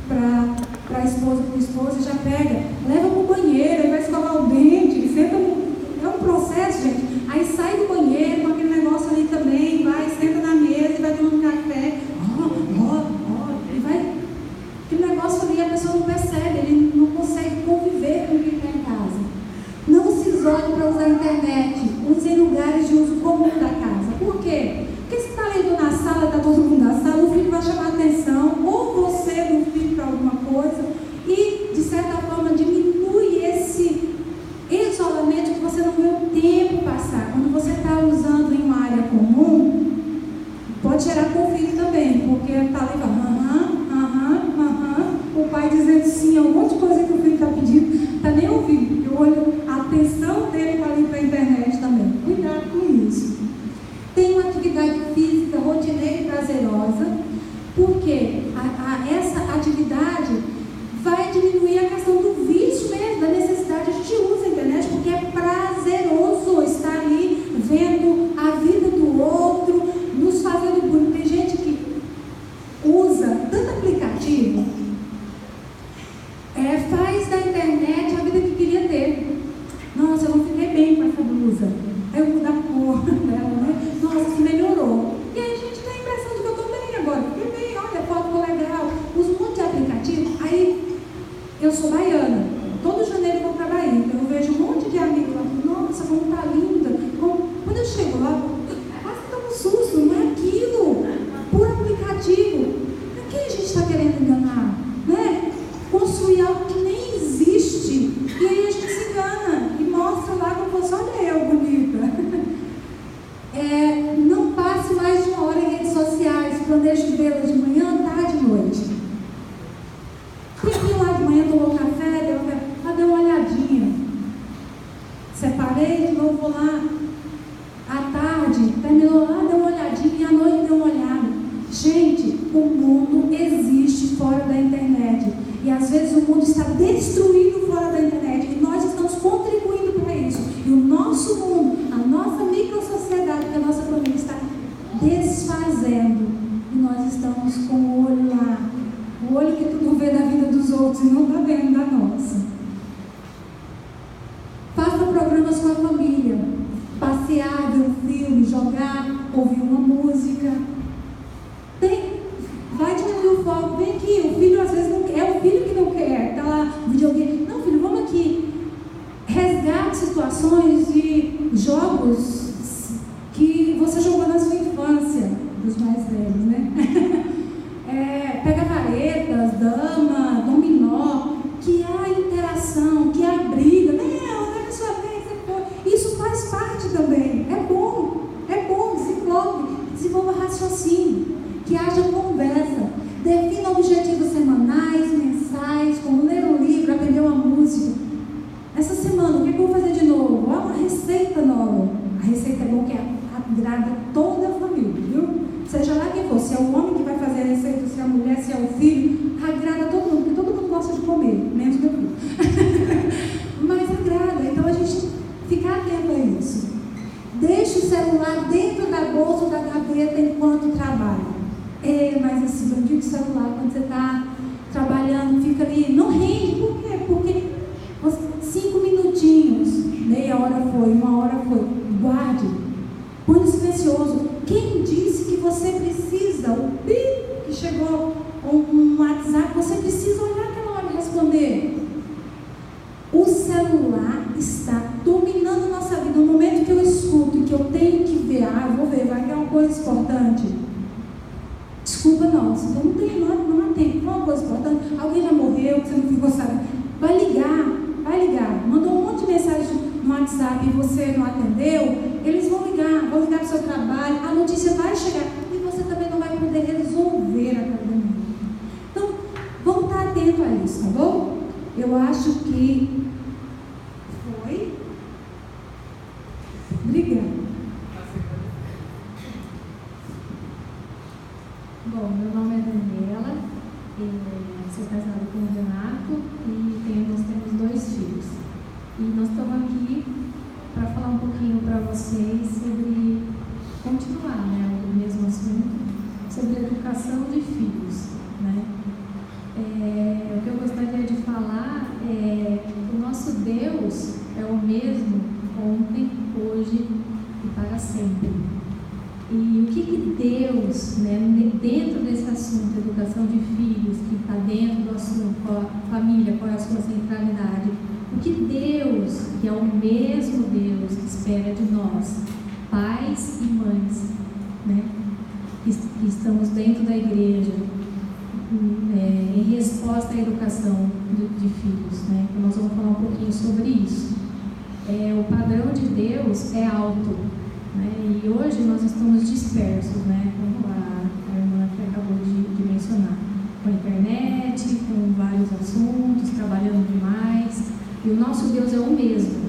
para a esposa, para o esposo, e já pega, leva para o banheiro, aí vai escovar o dente, senta é um processo, gente. Aí sai do banheiro com aquele negócio ali também, vai, senta na mesa e vai tomando um café, e vai. Aquele negócio ali a pessoa não percebe, ele não consegue conviver com quem está em casa. Não se isole para usar a internet, use em lugares de uso comum da casa. Por quê? Porque se está lendo na sala, está todo mundo na sala, o filho vai chamar a atenção, ou você no filho para alguma coisa, e de certa forma diminui esse isolamento que você não vê o tempo passar. Quando você está usando em uma área comum, pode gerar conflito também, porque está ali falando, o pai dizendo sim a um monte de coisa que o filho está pedindo, está nem ouvindo, eu olho a atenção dele para ali para a internet também. Cuidado com isso. Tem uma atividade física rotineira e prazerosa, porque essa atividade vai diminuir a questão do vício mesmo, da necessidade. A gente usa a internet porque é prazeroso estar ali vendo a vida do outro, nos fazendo bonito. Tem gente que usa tanto aplicativo, faz da internet a vida que queria ter. Nossa, eu não fiquei bem com essa blusa. Aí eu mudo a cor dela, né? Nossa, isso melhorou. E aí a gente tem a impressão de que eu estou bem agora. Fiquei bem, olha, a foto ficou legal. Uso um monte de aplicativo. Aí eu sou baiana. Todo janeiro eu vou para Bahia. Então eu vejo um monte de amigos lá. Nossa, como tá linda. Quando eu chego lá, quase dá um susto. Não é aquilo. Por aplicativo. Para que a gente está querendo enganar? Né? Construir algo que nem existe. E aí a gente se engana e mostra lá como fosse, olha eu bonita. Não passe mais de uma hora em redes sociais. Planeje vê-las de manhã, tarde e noite. Fiquei lá de manhã, tomou café, deu uma olhadinha. Separei, de novo vou lá. À tarde, terminou lá, deu uma olhadinha. E à noite deu uma olhada. Gente, o mundo existe fora da internet. E às vezes o mundo está destruído fora da internet. E nós estamos contribuindo para isso. E o nosso mundo, a nossa microsociedade, que a nossa família está desfazendo. E nós estamos com o olho lá. O olho que tudo vê da vida dos outros e não está vendo da nossa. Faça programas com a família. Passear, ver um filme, jogar, ouvir uma música. Vai diminuir o foco. Vem aqui, o filho às vezes não quer. É o filho que não quer. Está lá no videogame. Não, filho, vamos aqui. Resgate situações de jogos que você jogou na sua infância, dos mais velhos, né? Pega varetas, dama, dominó, que há interação, que há briga. Não é a sua vez, isso faz parte também. É bom, desenvolva raciocínio, que haja conversa. Defina objetivos semanais, mensais, como ler um livro, aprender uma música. Essa semana, o que eu vou fazer de novo? Uma receita nova. A receita é bom que agrada toda a família, viu? Seja lá quem for, se é o homem que vai fazer a receita, se é a mulher, se é o filho, agrada todo mundo, porque todo mundo gosta de comer, menos meu filho. Mas agrada, então a gente fica atento a isso. Deixe o celular dentro da bolsa ou da gaveta enquanto trabalha. Mas esse bendito celular, quando você está trabalhando, fica ali, não rende. Por quê? Porque 5 minutinhos, meia hora foi, 1 hora foi. Guarde, põe no silencioso. Quem disse que você precisa, o bip que chegou, um WhatsApp, você precisa olhar aquela hora e responder? O celular está dominando a nossa vida. No momento que eu escuto e que eu tenho que ver, eu vou ver, vai que é uma coisa importante. Desculpa, nossa, eu não tenho, não atendo, não é uma coisa importante. Alguém já morreu, você não ficou sabendo. Vai ligar. Mandou um monte de mensagem no WhatsApp e você não atendeu, eles vão ligar para o seu trabalho, a notícia vai chegar e você também não vai poder resolver aquela demanda. Então, vamos estar atentos a isso, tá bom? Eu acho que Obrigada. Bom, meu nome é Daniela, sou casada com o Renato e nós temos 2 filhos. E nós estamos aqui para falar um pouquinho para vocês sobre continuar, né, o mesmo assunto, sobre a educação de filhos, né? O que eu gostaria de falar é que o nosso Deus é o mesmo ontem, hoje e para sempre. E o que Deus, né, dentro desse assunto, educação de filhos, que está dentro do assunto, qual a família, qual é a sua centralidade, o que Deus, que é o mesmo Deus, espera de nós, pais e mães, né, que estamos dentro da igreja, em resposta à educação de filhos, né? Então nós vamos falar um pouquinho sobre isso. O padrão de Deus é alto, né? E hoje nós estamos dispersos, né? Como a irmã que acabou de mencionar, com a internet, com vários assuntos, trabalhando demais, e o nosso Deus é o mesmo,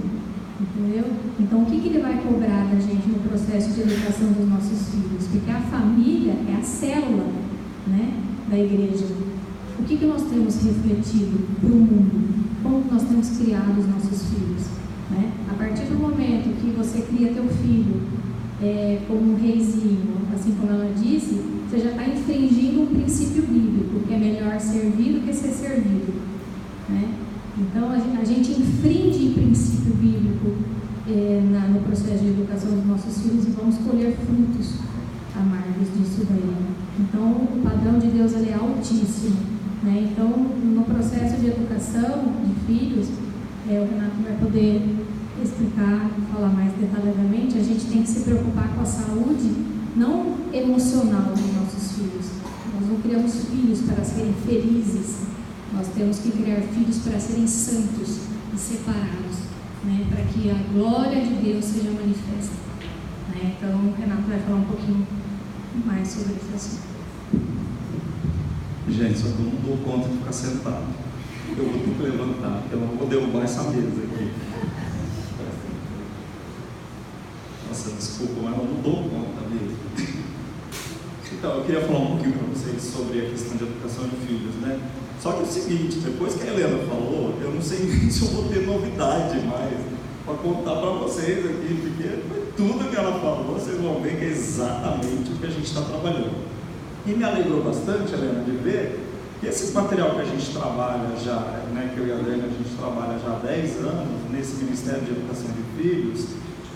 entendeu? Então o que Ele vai cobrar da gente no processo de educação dos nossos filhos? Porque a família é a célula, né, da igreja. O que nós temos refletido para o mundo? Como nós temos criado os nossos filhos, né? A partir do momento que você cria teu filho como um reizinho, assim como ela disse, você já está infringindo um princípio bíblico, que é melhor servir do que ser servido, né? Então a gente infringe princípio bíblico no processo de educação dos nossos filhos e vamos colher frutos amargos disso daí. Então o padrão de Deus ele é altíssimo, né? Então no processo de educação de filhos, o Renato vai poder explicar, falar mais detalhadamente. A gente tem que se preocupar com a saúde não emocional dos nossos filhos. Nós não criamos filhos para serem felizes, nós temos que criar filhos para serem santos e separados, né? Para que a glória de Deus seja manifesta, né? Então o Renato vai falar um pouquinho mais sobre esse assunto. Gente, só que eu não dou conta de ficar sentado. Eu vou ter que levantar, porque eu não vou derrubar essa mesa aqui. Nossa, desculpa, mas eu não dou conta mesmo. Então, eu queria falar um pouquinho para vocês sobre a questão de educação de filhos, né? Só que é o seguinte, depois que a Helena falou, eu não sei nem se eu vou ter novidade mais para contar para vocês aqui, porque foi tudo que ela falou, vocês vão ver que é exatamente o que a gente está trabalhando. E me alegrou bastante, Helena, de ver que esse material que a gente trabalha já, né, que eu e a Helena, a gente trabalha já há 10 anos nesse Ministério de Educação de Filhos,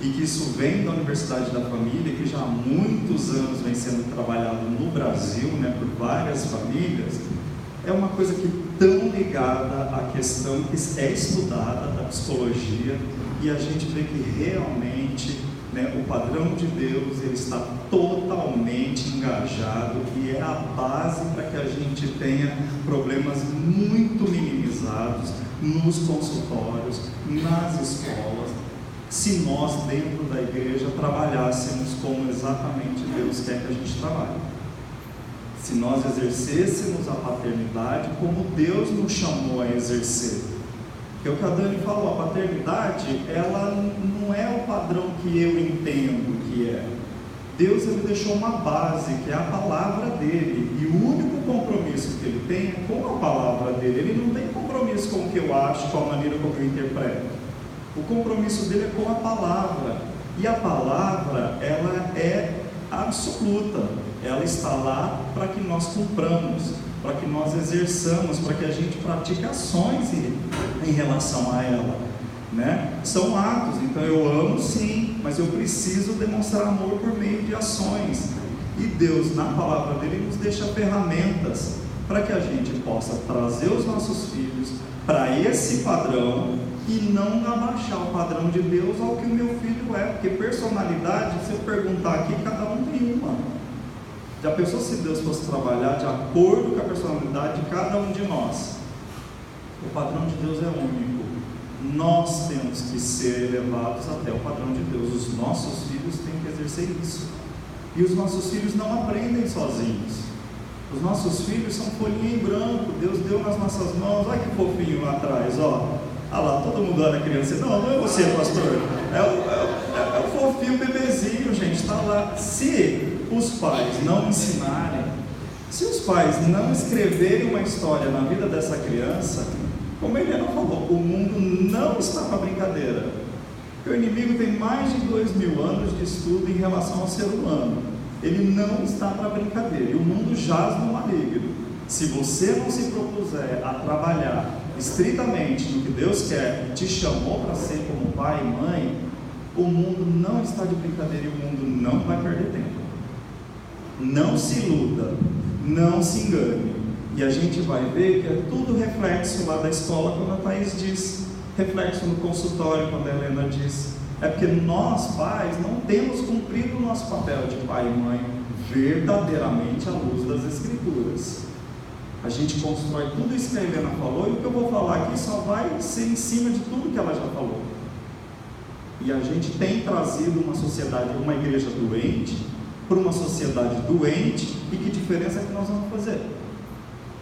e que isso vem da Universidade da Família, que já há muitos anos vem sendo trabalhado no Brasil, né, por várias famílias, é uma coisa que tão ligada à questão que é estudada da psicologia, e a gente vê que realmente, né, o padrão de Deus ele está totalmente engajado e é a base para que a gente tenha problemas muito minimizados nos consultórios, nas escolas, se nós dentro da igreja trabalhássemos como exatamente Deus quer que a gente trabalhe. Se nós exercêssemos a paternidade como Deus nos chamou a exercer. Porque o que a Dani falou, a paternidade, ela não é o padrão que eu entendo que é. Deus ele deixou uma base, que é a palavra dele, e o único compromisso que ele tem é com a palavra dele. Ele não tem compromisso com o que eu acho, com a maneira como eu interpreto. O compromisso dele é com a palavra, e a palavra, ela é absoluta, ela está lá para que nós cumpramos, para que nós exerçamos, para que a gente pratique ações em relação a ela, né? São atos, então eu amo sim, mas eu preciso demonstrar amor por meio de ações, e Deus na palavra dele nos deixa ferramentas para que a gente possa trazer os nossos filhos para esse padrão e não abaixar o padrão de Deus ao que o meu filho é, porque personalidade, se eu perguntar aqui, cada um tem uma. Já pensou se Deus fosse trabalhar de acordo com a personalidade de cada um de nós? O padrão de Deus é único. Nós temos que ser elevados até o padrão de Deus. Os nossos filhos têm que exercer isso. E os nossos filhos não aprendem sozinhos. Os nossos filhos são folhinha em branco. Deus deu nas nossas mãos. Olha que fofinho lá atrás, ó. Ah lá, todo mundo olha a criança. Não é você, pastor. É o fofinho, bebezinho, gente, está lá. Se os pais não ensinarem, se os pais não escreverem uma história na vida dessa criança, como a Helena falou, o mundo não está para brincadeira. Porque o inimigo tem mais de 2000 anos de estudo em relação ao ser humano. Ele não está para brincadeira. E o mundo jaz no maligno. Se você não se propuser a trabalhar estritamente no que Deus quer e te chamou para ser como pai e mãe, o mundo não está de brincadeira e o mundo não vai perder tempo. Não se iluda, não se engane. E a gente vai ver que é tudo reflexo lá da escola, quando a Thaís diz, reflexo no consultório, quando a Helena diz. É porque nós, pais, não temos cumprido o nosso papel de pai e mãe verdadeiramente à luz das Escrituras. A gente constrói tudo isso que a Helena falou, e o que eu vou falar aqui só vai ser em cima de tudo que ela já falou. E a gente tem trazido uma sociedade, uma igreja doente, para uma sociedade doente, e que diferença é que nós vamos fazer?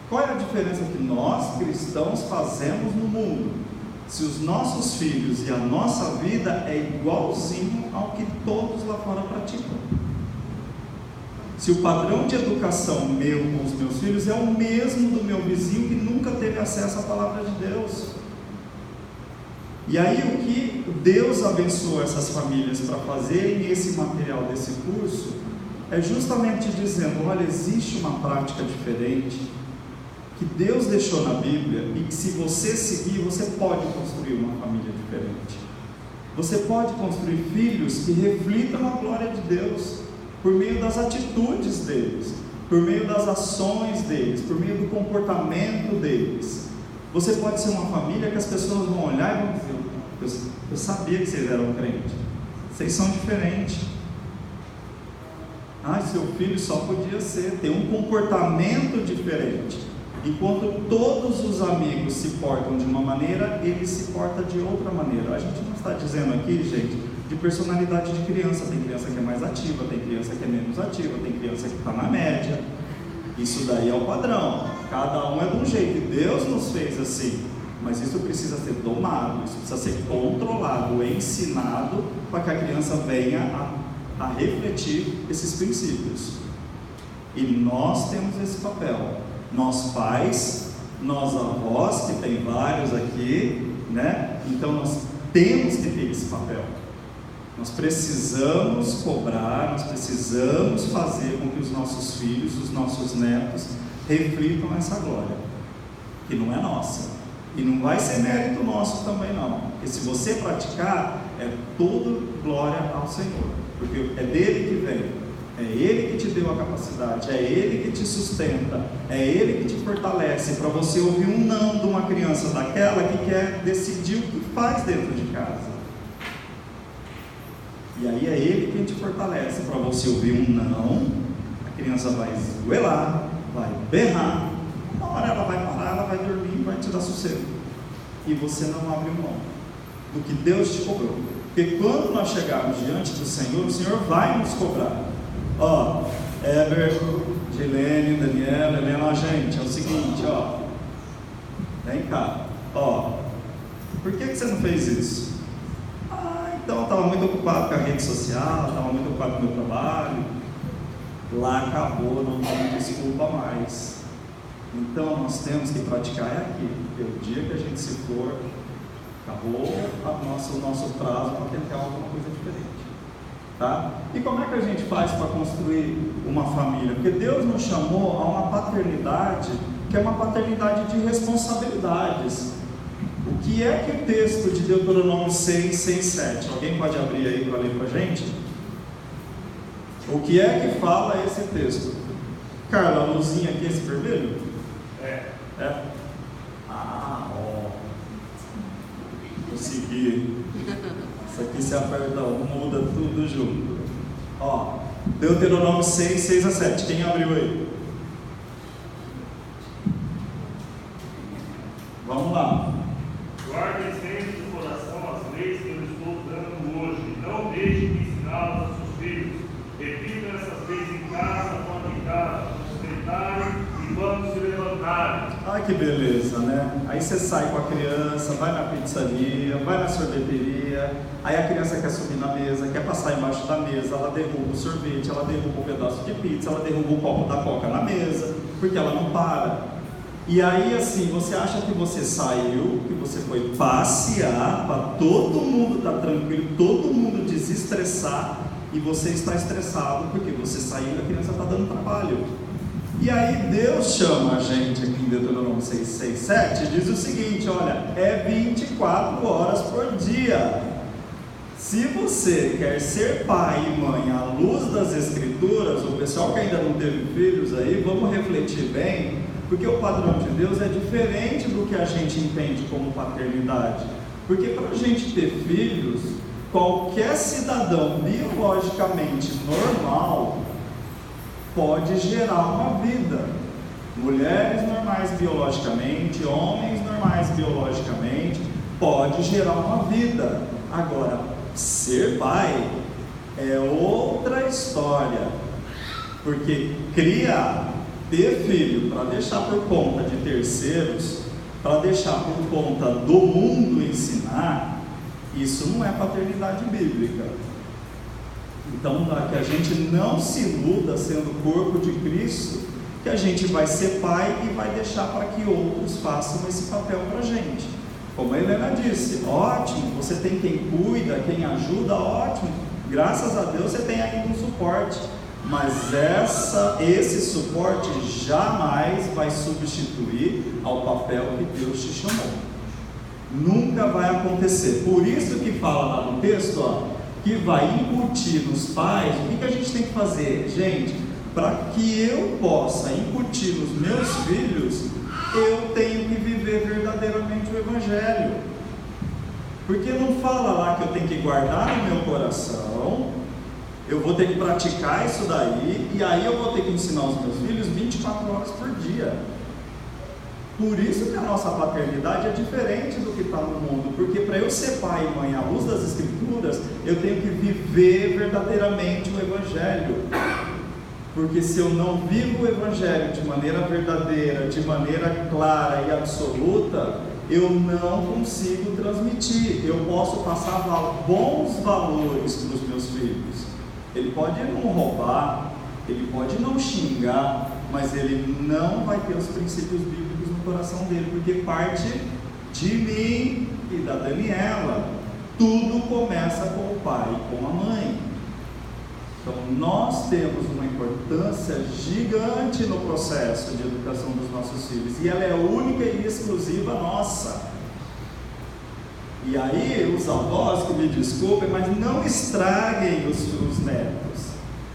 Qual é a diferença que nós, cristãos, fazemos no mundo? Se os nossos filhos e a nossa vida é igualzinho ao que todos lá fora praticam. Se o padrão de educação meu com os meus filhos é o mesmo do meu vizinho que nunca teve acesso à palavra de Deus. E aí o que Deus abençoou essas famílias para fazerem esse material desse curso é justamente dizendo, olha, existe uma prática diferente que Deus deixou na Bíblia e que se você seguir, você pode construir uma família diferente. Você pode construir filhos que reflitam a glória de Deus por meio das atitudes deles, por meio das ações deles, por meio do comportamento deles. Você pode ser uma família que as pessoas vão olhar e vão dizer, eu sabia que vocês eram crentes, vocês são diferentes. Seu filho só podia ter um comportamento diferente. Enquanto todos os amigos se portam de uma maneira, ele se porta de outra maneira. A gente não está dizendo aqui, gente, de personalidade de criança. Tem criança que é mais ativa, tem criança que é menos ativa, tem criança que está na média. Isso daí é o padrão. Cada um é de um jeito. E Deus nos fez assim. Mas isso precisa ser domado, isso precisa ser controlado, ensinado, para que a criança venha a refletir esses princípios. E nós temos esse papel. Nós pais, nós avós, que tem vários aqui, né? Então nós temos que ter esse papel. Nós precisamos cobrar, nós precisamos fazer com que os nossos filhos, os nossos netos, reflitam essa glória, que não é nossa. E não vai ser mérito nosso também não. Porque se você praticar, é tudo glória ao Senhor. Porque é dele que vem. É Ele que te deu a capacidade, é Ele que te sustenta, é Ele que te fortalece para você ouvir um não de uma criança daquela que quer decidir o que faz dentro de casa. E aí é Ele que te fortalece para você ouvir um não, a criança vai esgoelar, vai berrar, uma hora ela vai parar, ela vai dormir, vai te dar sossego. E você não abre mão do que Deus te cobrou. Porque quando nós chegarmos diante do Senhor, o Senhor vai nos cobrar. Heber, Gilene, Daniela, Helena, gente, é o seguinte, vem cá, por que você não fez isso? Então eu estava muito ocupado com a rede social, estava muito ocupado com o meu trabalho, lá acabou, não tem desculpa mais. Então nós temos que praticar aqui, porque o dia que a gente se for, acabou o nosso prazo para tentar alguma coisa diferente. Tá? E como é que a gente faz para construir uma família? Porque Deus nos chamou a uma paternidade que é uma paternidade de responsabilidades. O que é que o texto de Deuteronômio 6, 6, 7? Alguém pode abrir aí para ler para a gente? O que é que fala esse texto? Carla, a luzinha aqui, esse vermelho? É? Consegui. Isso aqui se aperta muda tudo junto. Deuteronômio 6, 6 a 7. Quem abriu aí? Vamos lá. Guardem sempre no coração as leis que eu estou dando hoje. Não deixem de ensiná-las aos seus filhos. Repitam essas leis em casa, quando deitarem e quando se levantarem. Ai, que beleza, né? Aí você sai com a criança, vai na pizzaria, vai na sorveteria, aí a criança quer subir na mesa, quer passar embaixo da mesa, ela derruba o sorvete, ela derruba um pedaço de pizza, ela derruba o copo da coca na mesa, porque ela não para. E aí, assim, você acha que você saiu, que você foi passear, para todo mundo estar tranquilo, todo mundo desestressar, e você está estressado porque você saiu e a criança está dando trabalho. E aí Deus chama a gente aqui em Deuteronômio 6:7 e diz o seguinte: olha, é 24 horas por dia. Se você quer ser pai e mãe à luz das Escrituras, o pessoal que ainda não teve filhos aí, vamos refletir bem, porque o padrão de Deus é diferente do que a gente entende como paternidade. Porque para a gente ter filhos, qualquer cidadão biologicamente normal pode gerar uma vida. Mulheres normais biologicamente, homens normais biologicamente, pode gerar uma vida. Agora, ser pai é outra história, porque criar, ter filho para deixar por conta de terceiros, para deixar por conta do mundo ensinar, isso não é paternidade bíblica. Então, que a gente não se iluda sendo o corpo de Cristo, que a gente vai ser pai e vai deixar para que outros façam esse papel para a gente. Como a Helena disse, ótimo, você tem quem cuida, quem ajuda, ótimo, graças a Deus você tem ainda um suporte, mas esse suporte jamais vai substituir ao papel que Deus te chamou. Nunca vai acontecer. Por isso que fala lá no texto, que vai incutir nos pais. O que a gente tem que fazer, gente? Para que eu possa incutir nos meus filhos, eu tenho que viver verdadeiramente o Evangelho. Porque não fala lá que eu tenho que guardar no meu coração, eu vou ter que praticar isso daí, e aí eu vou ter que ensinar os meus filhos 24 horas por dia. Por isso que a nossa paternidade é diferente do que está no mundo, porque para eu ser pai e mãe à luz das Escrituras, eu tenho que viver verdadeiramente o Evangelho. Porque se eu não vivo o Evangelho de maneira verdadeira, de maneira clara e absoluta, eu não consigo transmitir. Eu posso passar bons valores para os meus filhos. Ele pode não roubar, ele pode não xingar, mas ele não vai ter os princípios bíblicos no coração dele, porque parte de mim e da Daniela. Tudo começa com o pai e com a mãe. Então nós temos uma importância gigante no processo de educação dos nossos filhos, e ela é única e exclusiva nossa. E aí os avós, que me desculpem, mas não estraguem os netos,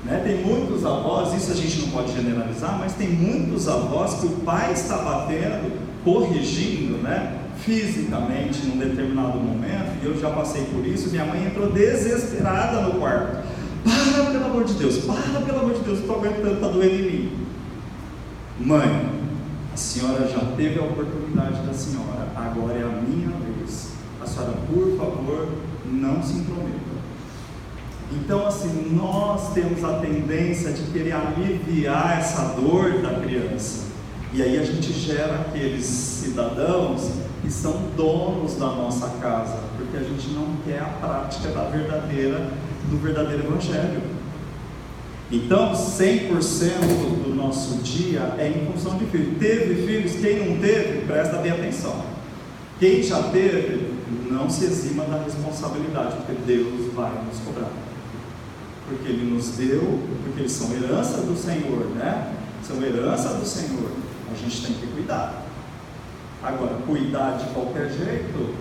né? Tem muitos avós, isso a gente não pode generalizar, mas tem muitos avós que o pai está batendo, corrigindo, né, fisicamente num determinado momento, e eu já passei por isso. Minha mãe entrou desesperada no quarto: para, pelo amor de Deus, para, pelo amor de Deus, estou aguentando, está doendo em mim. Mãe, a senhora já teve a oportunidade da senhora, agora é a minha vez. A senhora, por favor, não se intrometa. Então, assim, nós temos a tendência de querer aliviar essa dor da criança, e aí a gente gera aqueles cidadãos que são donos da nossa casa, porque a gente não quer a prática do verdadeiro Evangelho. Então 100% do nosso dia é em função de filhos. Teve filhos? Quem não teve, presta bem atenção. Quem já teve, não se exima da responsabilidade, porque Deus vai nos cobrar, porque Ele nos deu, porque eles são herança do Senhor, né? São herança do Senhor, a gente tem que cuidar. Agora, cuidar de qualquer jeito,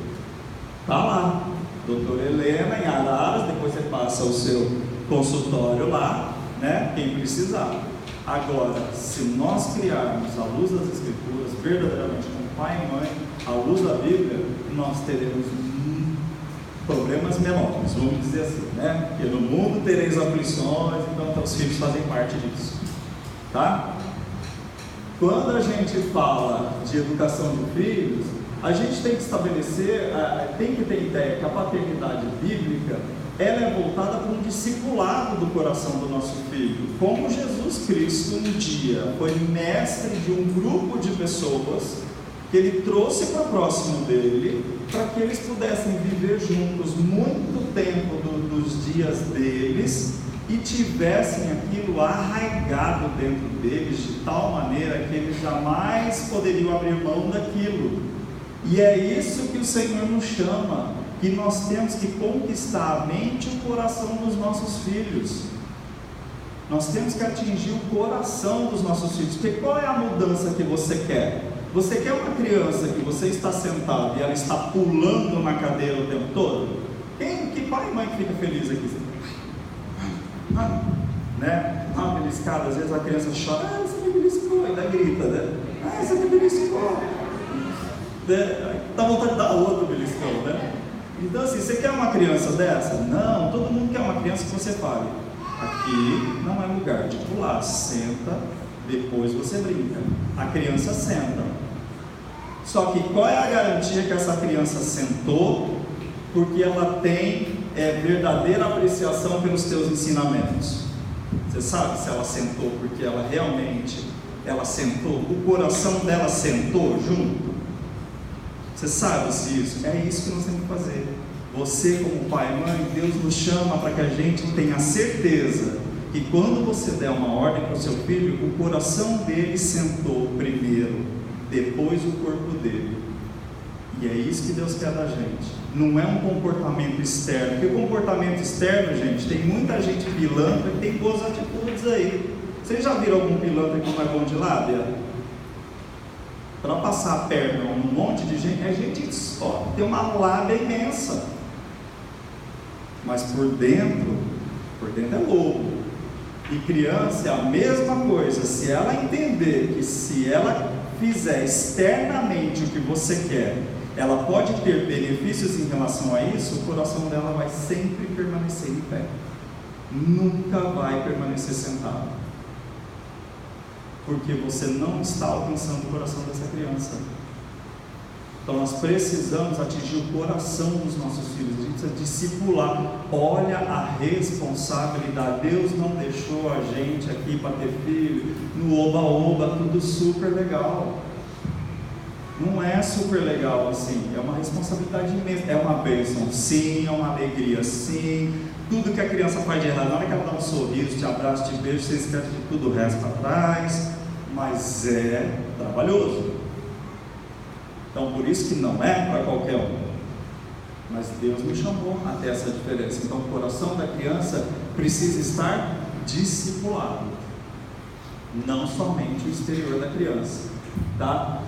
tá lá, doutora Helena em Araras, depois você passa o seu consultório lá, né, quem precisar. Agora, se nós criarmos à luz das Escrituras, verdadeiramente como pai e mãe, à luz da Bíblia, nós teremos problemas menores, vamos dizer assim, né? Porque no mundo tereis aflições, então os filhos fazem parte disso, tá? Quando a gente fala de educação de filhos, a gente tem que estabelecer, tem que ter ideia que a paternidade bíblica, ela é voltada para um discipulado do coração do nosso filho. Como Jesus Cristo um dia foi mestre de um grupo de pessoas que ele trouxe para próximo dele, para que eles pudessem viver juntos muito tempo dos dias deles e tivessem aquilo arraigado dentro deles de tal maneira que eles jamais poderiam abrir mão daquilo. E é isso que o Senhor nos chama, que nós temos que conquistar a mente e o coração dos nossos filhos. Nós temos que atingir o coração dos nossos filhos. Porque qual é a mudança que você quer? Você quer uma criança que você está sentado e ela está pulando na cadeira o tempo todo? Que pai e mãe que fica feliz aqui? Né? Uma beliscada, às vezes a criança chora, você me beliscou, ainda grita, né? Você me beliscou. Dá vontade de dar outro beliscão, né? Então assim, você quer uma criança dessa? Não, todo mundo quer uma criança que você fale, aqui não é lugar de pular, senta, depois você brinca. A criança senta. Só que qual é a garantia que essa criança sentou? Porque ela tem verdadeira apreciação pelos teus ensinamentos. Você sabe se ela sentou porque ela realmente, ela sentou, o coração dela sentou junto? Você sabe se isso? É isso que nós temos que fazer. Você como pai e mãe, Deus nos chama para que a gente tenha certeza que quando você der uma ordem para o seu filho, o coração dele sentou primeiro, depois o corpo dele. E é isso que Deus quer da gente. Não é um comportamento externo, porque o comportamento externo, gente, tem muita gente pilantra que tem boas atitudes aí. Vocês já viram algum pilantra que não é bom de lábia? Para passar a perna um monte de gente, é gente só, tem uma lábia imensa. Mas por dentro é lobo. E criança é a mesma coisa. Se ela entender que se ela fizer externamente o que você quer, ela pode ter benefícios em relação a isso, o coração dela vai sempre permanecer em pé. Nunca vai permanecer sentado. Porque você não está alcançando o coração dessa criança. Então nós precisamos atingir o coração dos nossos filhos. A gente precisa discipular. Olha a responsabilidade. Deus não deixou a gente aqui para ter filho no oba-oba, tudo super legal. Não é super legal assim. É uma responsabilidade imensa. É uma bênção sim, é uma alegria sim. Tudo que a criança faz de errado, na hora que ela dá um sorriso, te abraça, te beija, você esquece de tudo o resto para trás. Mas é trabalhoso. Então por isso que não é para qualquer um. Mas Deus nos chamou até essa diferença. Então o coração da criança precisa estar discipulado, não somente o exterior da criança, tá?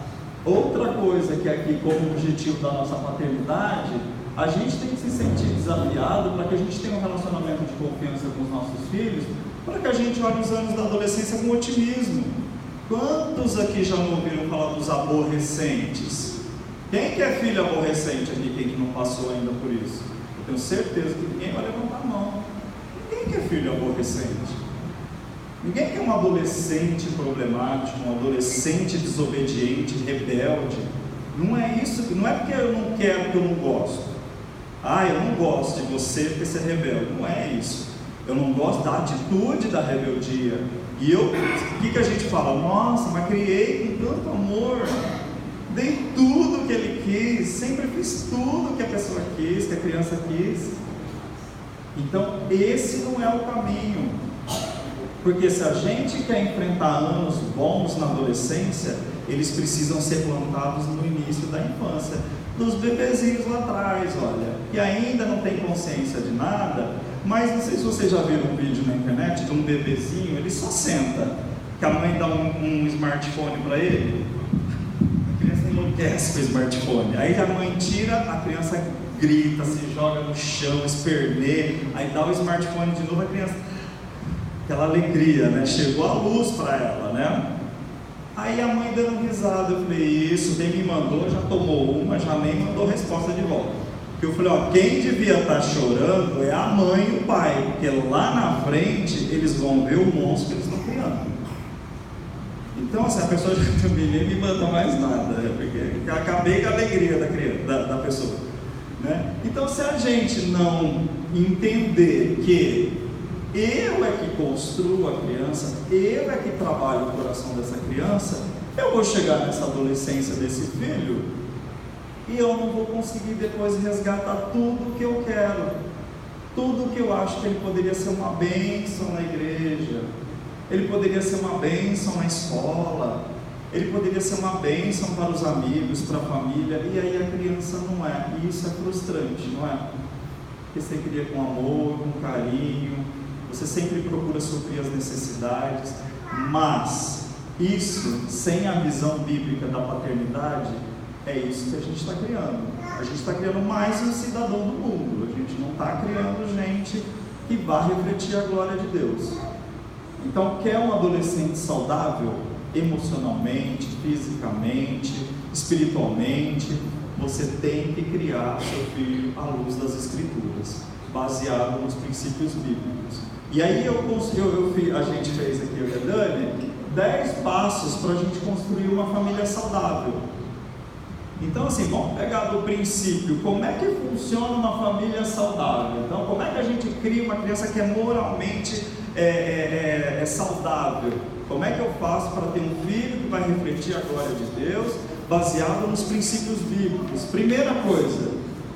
Outra coisa que aqui, como objetivo da nossa paternidade, a gente tem que se sentir desafiado para que a gente tenha um relacionamento de confiança com os nossos filhos, para que a gente olhe os anos da adolescência com otimismo. Quantos aqui já não ouviram falar dos aborrecentes? Quem que é filho aborrecente aqui, quem que não passou ainda por isso? Eu tenho certeza que ninguém vai levantar a mão. Ninguém que é filho aborrecente. Ninguém que é um adolescente problemático, um adolescente desobediente, rebelde. Não é isso, não é porque eu não quero, porque eu não gosto. Eu não gosto de você porque você é rebelde. Não é isso. Eu não gosto da atitude da rebeldia. E o que a gente fala? Nossa, mas criei com tanto amor, dei tudo que ele quis, sempre fiz tudo que a pessoa quis, que a criança quis. Então esse não é o caminho, porque se a gente quer enfrentar anos bons na adolescência, eles precisam ser plantados no início da infância, dos bebezinhos lá atrás, olha, que ainda não tem consciência de nada. Mas não sei se vocês já viram um vídeo na internet de um bebezinho, ele só senta, que a mãe dá um smartphone para ele, a criança enlouquece com o smartphone, aí a mãe tira, a criança grita, se joga no chão, esperneia, aí dá o smartphone de novo, a criança, aquela alegria, né? Chegou a luz para ela, né? Aí a mãe dando risada, eu falei, isso, quem me mandou já tomou uma, já nem mandou resposta de volta. Eu falei, quem devia estar chorando é a mãe e o pai, porque lá na frente eles vão ver o monstro que eles estão criando. Então, assim, a pessoa já também nem me manda mais nada, porque acabei com a alegria da criança, da pessoa, né? Então, se a gente não entender que eu é que construo a criança, eu é que trabalho o coração dessa criança, eu vou chegar nessa adolescência desse filho e eu não vou conseguir depois resgatar tudo que eu quero, tudo que eu acho que ele poderia ser uma bênção na igreja, ele poderia ser uma bênção na escola, ele poderia ser uma bênção para os amigos, para a família, e aí a criança não é, e isso é frustrante, não é? Porque você cria com amor, com carinho, você sempre procura suprir as necessidades, mas isso, sem a visão bíblica da paternidade, é isso que a gente está criando. A gente está criando mais um cidadão do mundo, a gente não está criando gente que vá refletir a glória de Deus. Então, quer um adolescente saudável, emocionalmente, fisicamente, espiritualmente, você tem que criar seu filho à luz das Escrituras, baseado nos princípios bíblicos. E aí a gente fez aqui, eu e a Dani, 10 passos para a gente construir uma família saudável. Então, assim, vamos pegar do princípio, como é que funciona uma família saudável? Então, como é que a gente cria uma criança que é moralmente saudável? Como é que eu faço para ter um filho que vai refletir a glória de Deus, baseado nos princípios bíblicos? Primeira coisa,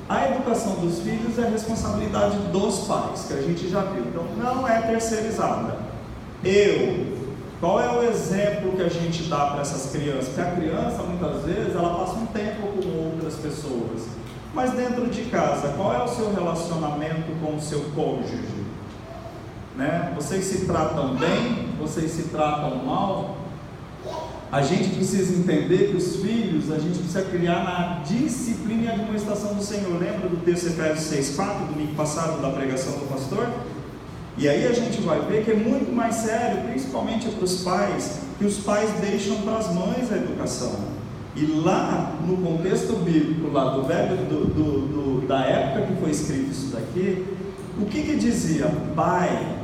a educação dos filhos é responsabilidade dos pais, que a gente já viu, então não é terceirizada. Qual é o exemplo que a gente dá para essas crianças? Porque a criança, muitas vezes, ela passa um tempo com outras pessoas, mas dentro de casa, qual é o seu relacionamento com o seu cônjuge? Né? Vocês se tratam bem? Vocês se tratam mal? A gente precisa entender que os filhos, a gente precisa criar na disciplina e administração do Senhor. Lembra do texto Efésios 6,4, domingo passado, da pregação do pastor? E aí a gente vai ver que é muito mais sério, principalmente para os pais, que os pais deixam para as mães a educação. E lá, no contexto bíblico, lá do velho, da época que foi escrito isso daqui, o que dizia? Pai,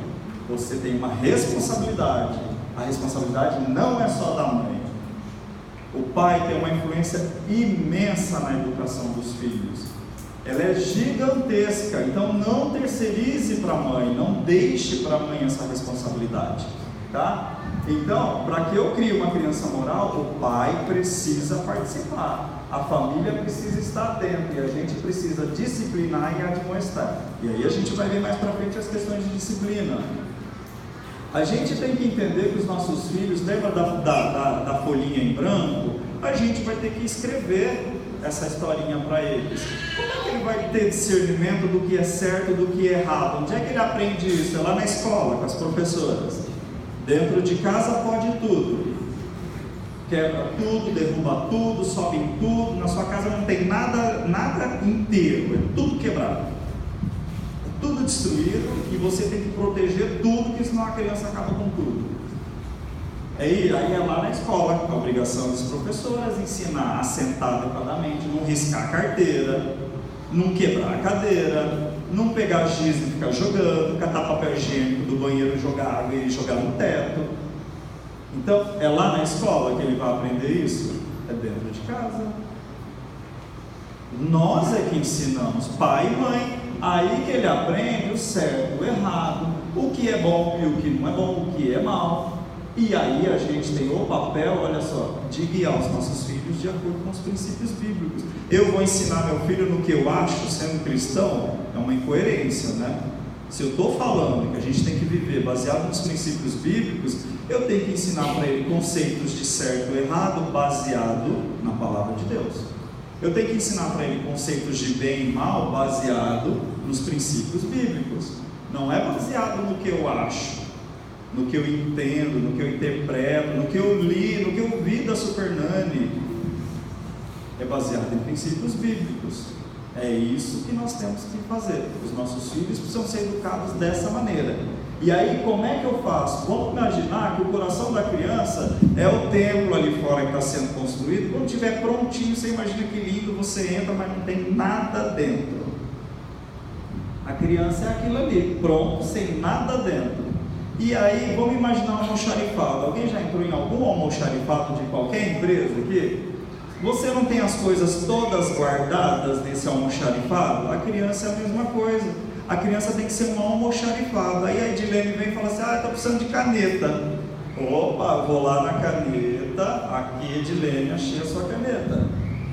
você tem uma responsabilidade. A responsabilidade não é só da mãe. O pai tem uma influência imensa na educação dos filhos. Ela é gigantesca, então não terceirize para a mãe, não deixe para a mãe essa responsabilidade, tá? Então, para que eu crie uma criança moral, o pai precisa participar, a família precisa estar atenta e a gente precisa disciplinar e admoestar. E aí a gente vai ver mais para frente as questões de disciplina. A gente tem que entender que os nossos filhos, lembra da folhinha em branco? A gente vai ter que escrever essa historinha para eles. Como é que ele vai ter discernimento do que é certo e do que é errado? Onde é que ele aprende isso? É lá na escola, com as professoras. Dentro de casa pode tudo. Quebra tudo, derruba tudo, sobe em tudo. Na sua casa não tem nada inteiro, é tudo quebrado. É tudo destruído e você tem que proteger tudo, porque senão a criança acaba com tudo. Aí é lá na escola, a obrigação das professoras ensinar a sentar adequadamente, não riscar a carteira, não quebrar a cadeira, não pegar giz e ficar jogando, catar papel higiênico do banheiro, jogar água e jogar no teto. Então, é lá na escola que ele vai aprender isso? É dentro de casa. Nós é que ensinamos, pai e mãe, aí que ele aprende o certo, o errado, o que é bom e o que não é bom, o que é mal. E aí a gente tem o papel, olha só, de guiar os nossos filhos de acordo com os princípios bíblicos. Eu vou ensinar meu filho no que eu acho, sendo cristão, é uma incoerência, né? Se eu estou falando que a gente tem que viver baseado nos princípios bíblicos, eu tenho que ensinar para ele conceitos de certo e errado baseado na palavra de Deus. Eu tenho que ensinar para ele conceitos de bem e mal baseado nos princípios bíblicos. Não é baseado no que eu acho, no que eu entendo, no que eu interpreto, no que eu li, no que eu vi da Super Nani. É baseado em princípios bíblicos. É isso que nós temos que fazer. Os nossos filhos precisam ser educados dessa maneira. E aí, como é que eu faço? Vamos imaginar que o coração da criança é o templo ali fora que está sendo construído. Quando estiver prontinho, você imagina que lindo, você entra, mas não tem nada dentro. A criança é aquilo ali, pronto, sem nada dentro. E aí, vamos imaginar um almoxarifado. Alguém já entrou em algum almoxarifado de qualquer empresa aqui? Você não tem as coisas todas guardadas nesse almoxarifado? A criança é a mesma coisa. A criança tem que ser um almoxarifado. Aí a Edilene vem e fala assim: está precisando de caneta. Opa, vou lá na caneta. Aqui, Edilene, achei a sua caneta.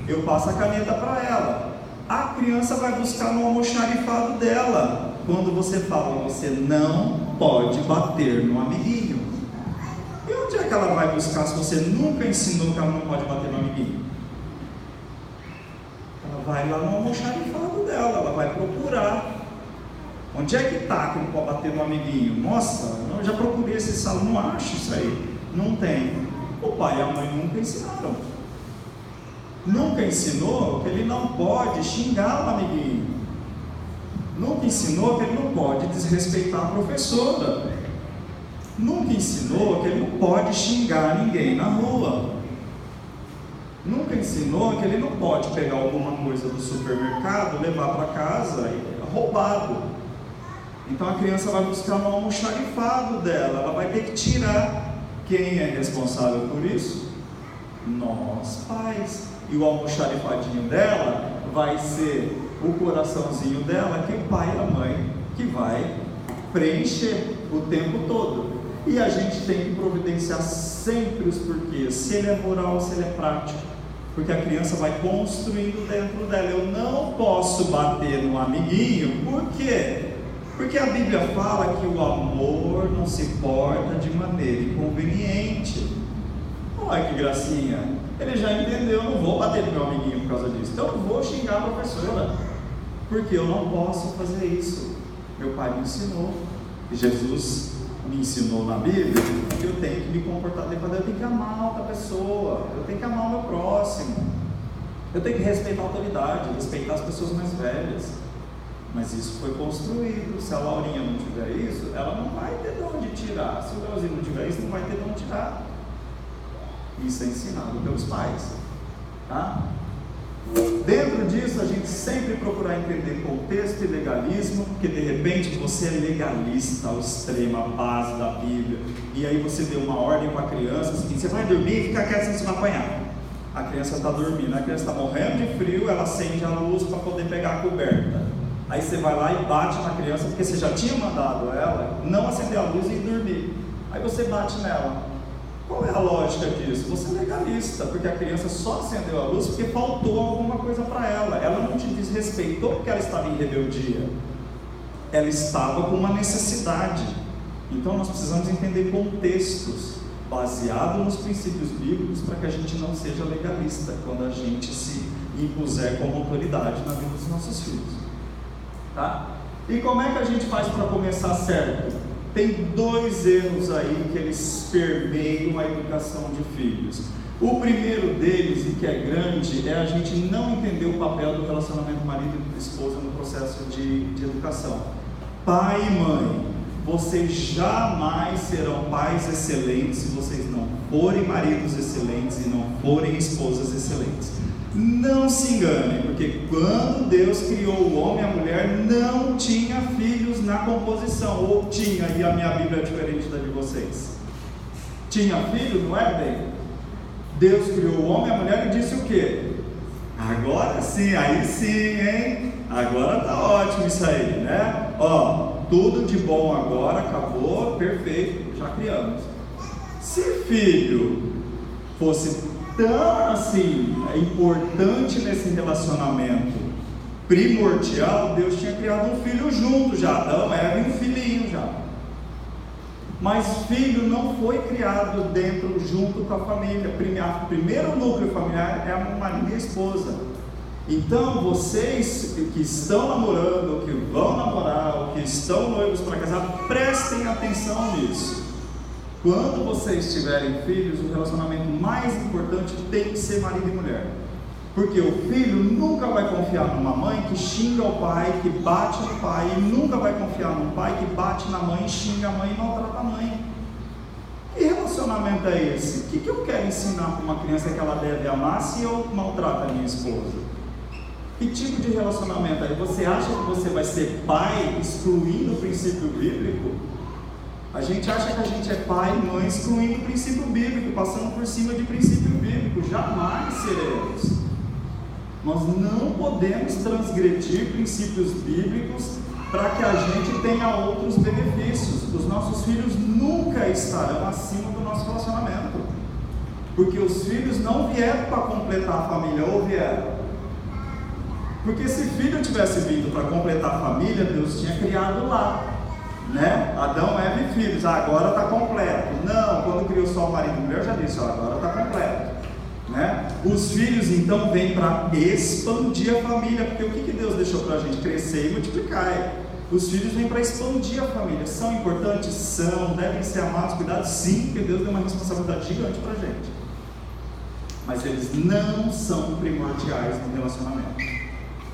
Eu passo a caneta para ela. A criança vai buscar no almoxarifado dela. Quando você fala, você não pode bater no amiguinho. E onde é que ela vai buscar se você nunca ensinou que ela não pode bater no amiguinho? Ela vai lá no almoxarifado dela, ela vai procurar. Onde é que está que não pode bater no amiguinho? Nossa, eu já procurei esse salão, não acho isso aí. Não tem. O pai e a mãe nunca ensinaram. Nunca ensinou que ele não pode xingar o amiguinho. Nunca ensinou que ele não pode desrespeitar a professora. Nunca ensinou que ele não pode xingar ninguém na rua. Nunca ensinou que ele não pode pegar alguma coisa do supermercado, levar para casa e roubado. Então a criança vai buscar no almoxarifado dela, ela vai ter que tirar. Quem é responsável por isso? Nós, pais. E o almoxarifadinho dela vai ser o coraçãozinho dela, que o pai e a mãe que vai preencher o tempo todo. E a gente tem que providenciar sempre os porquês, se ele é moral, se ele é prático, porque a criança vai construindo dentro dela. Eu não posso bater no amiguinho, por quê? Porque a Bíblia fala que o amor não se porta de maneira inconveniente. Olha que gracinha, ele já entendeu, eu não vou bater no meu amiguinho por causa disso, então eu vou xingar a professora, porque eu não posso fazer isso. Meu pai me ensinou, e Jesus me ensinou na Bíblia, que eu tenho que me comportar adequadamente, eu tenho que amar a outra pessoa, eu tenho que amar o meu próximo, eu tenho que respeitar a autoridade, respeitar as pessoas mais velhas. Mas isso foi construído. Se a Laurinha não tiver isso, ela não vai ter de onde tirar. Se o Leozinho não tiver isso, não vai ter de onde tirar. Isso é ensinado pelos pais, tá? Dentro disso, a gente sempre procurar entender contexto e legalismo, porque de repente você é legalista ao extremo, a base da Bíblia, e aí você deu uma ordem para a criança, assim, você vai dormir e fica quieto, você vai apanhar. A criança está dormindo, a criança está morrendo de frio, ela acende a luz para poder pegar a coberta. Aí você vai lá e bate na criança, porque você já tinha mandado ela não acender a luz e dormir. Aí você bate nela. Qual é a lógica disso? Você é legalista, porque a criança só acendeu a luz porque faltou alguma coisa para ela. Ela não te desrespeitou porque ela estava em rebeldia. Ela estava com uma necessidade. Então nós precisamos entender contextos baseados nos princípios bíblicos para que a gente não seja legalista quando a gente se impuser como autoridade na vida dos nossos filhos. Tá? E como é que a gente faz para começar certo? Tem dois erros aí que eles permeiam a educação de filhos. O primeiro deles, e que é grande, é a gente não entender o papel do relacionamento marido e esposa no processo de educação. Pai e mãe, vocês jamais serão pais excelentes se vocês não forem maridos excelentes e não forem esposas excelentes. Não se engane, porque quando Deus criou o homem e a mulher, não tinha filhos na composição, ou tinha, e a minha Bíblia é diferente da de vocês. Tinha filho no Éden? Deus criou o homem e a mulher e disse o quê? Agora sim, aí sim, hein? Agora tá ótimo isso aí, né? Ó, tudo de bom agora, acabou, perfeito, já criamos. Se filho fosse tão assim importante nesse relacionamento primordial, Deus tinha criado um filho junto já, Adão, Eva e um filhinho já. Mas filho não foi criado dentro, junto com a família. O primeiro núcleo familiar é a marido e a esposa. Então vocês que estão namorando, ou que vão namorar, ou que estão noivos para casar, prestem atenção nisso. Quando vocês tiverem filhos, o relacionamento mais importante tem que ser marido e mulher. Porque o filho nunca vai confiar numa mãe que xinga o pai, que bate no pai, e nunca vai confiar num pai que bate na mãe, xinga a mãe e maltrata a mãe. Que relacionamento é esse? O que eu quero ensinar para uma criança que ela deve amar se eu maltrato a minha esposa? Que tipo de relacionamento é? Você acha que você vai ser pai excluindo o princípio bíblico? A gente acha que a gente é pai e mãe excluindo o princípio bíblico, passando por cima de princípio bíblico. Jamais seremos. Nós não podemos transgredir princípios bíblicos para que a gente tenha outros benefícios. Os nossos filhos nunca estarão acima do nosso relacionamento, porque os filhos não vieram para completar a família, ou vieram? Porque se filho tivesse vindo para completar a família, Deus tinha criado lá, né? Adão, Eva e filhos, agora está completo. Não, quando criou só o marido e mulher, já disse, agora está completo, né? Os filhos então vêm para expandir a família, porque o que Deus deixou para a gente? Crescer e multiplicar. Os filhos vêm para expandir a família. São importantes? São. Devem ser amados, cuidados? Sim, porque Deus deu uma responsabilidade gigante para a gente. Mas eles não são primordiais no relacionamento.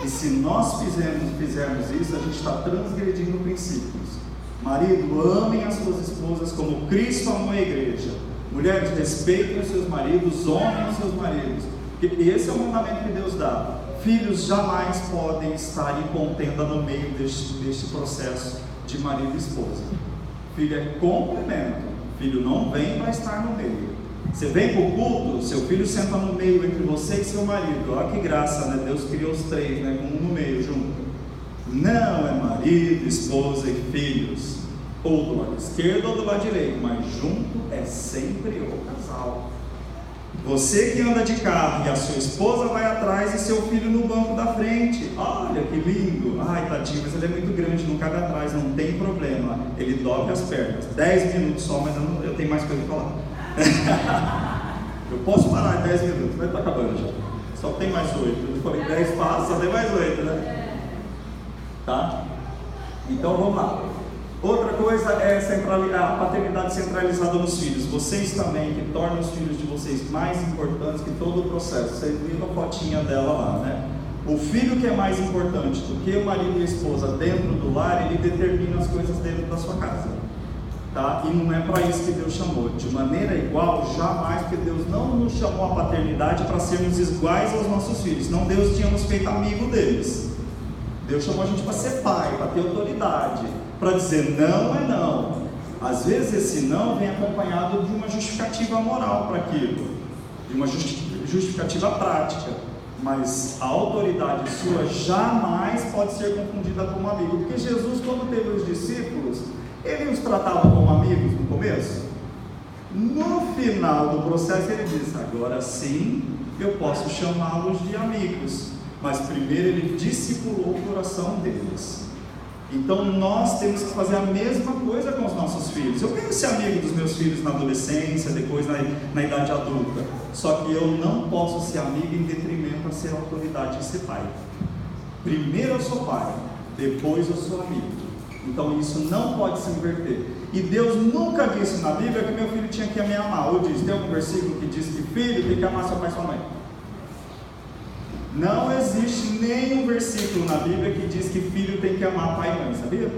E se nós fizermos isso, a gente está transgredindo princípios. Marido, amem as suas esposas como Cristo amou a igreja. Mulheres, respeitem os seus maridos, honrem os seus maridos. Porque esse é o mandamento que Deus dá. Filhos jamais podem estar em contenda no meio deste processo de marido e esposa. Filho é complemento. Filho não vem para estar no meio. Você vem para o culto, seu filho senta no meio entre você e seu marido. Olha que graça, né? Deus criou os três, né? Um no meio, junto. Não é marido, esposa e filhos, ou do lado esquerdo ou do lado direito, mas junto é sempre o casal. Você que anda de carro e a sua esposa vai atrás e seu filho no banco da frente. Olha que lindo. Ai, tadinho, mas ele é muito grande, não cabe atrás, não tem problema. Ele dobre as pernas. 10 minutos só, mas eu tenho mais coisa para falar. Eu posso parar em 10 minutos, mas está acabando já. Só tem mais 8. Eu falei 10 passos, só tem mais 8, né? Tá? Então vamos lá. Outra coisa é a paternidade centralizada nos filhos. Vocês também, que tornam os filhos de vocês mais importantes que todo o processo. Vocês viram a fotinha dela lá, né? O filho que é mais importante do que o marido e a esposa dentro do lar, ele determina as coisas dentro da sua casa. Tá? E não é para isso que Deus chamou. De maneira igual, jamais, porque Deus não nos chamou a paternidade para sermos iguais aos nossos filhos. Senão Deus tinha nos feito amigo deles. Deus chamou a gente para ser pai, para ter autoridade, para dizer não é não. Às vezes esse não vem acompanhado de uma justificativa moral para aquilo, de uma justificativa prática, mas a autoridade sua jamais pode ser confundida com um amigo, porque Jesus, quando teve os discípulos, ele os tratava como amigos no começo. No final do processo ele disse, agora sim eu posso chamá-los de amigos, mas primeiro ele discipulou o coração deles. Então nós temos que fazer a mesma coisa com os nossos filhos. Eu quero ser amigo dos meus filhos na adolescência, depois na idade adulta. Só que eu não posso ser amigo em detrimento a ser autoridade e ser pai. Primeiro eu sou pai, depois eu sou amigo. Então isso não pode se inverter. E Deus nunca disse na Bíblia que meu filho tinha que me amar. Ou diz, tem algum versículo que diz que filho tem que amar seu pai e sua mãe? Não existe nenhum versículo na Bíblia que diz que filho tem que amar pai e mãe, sabia?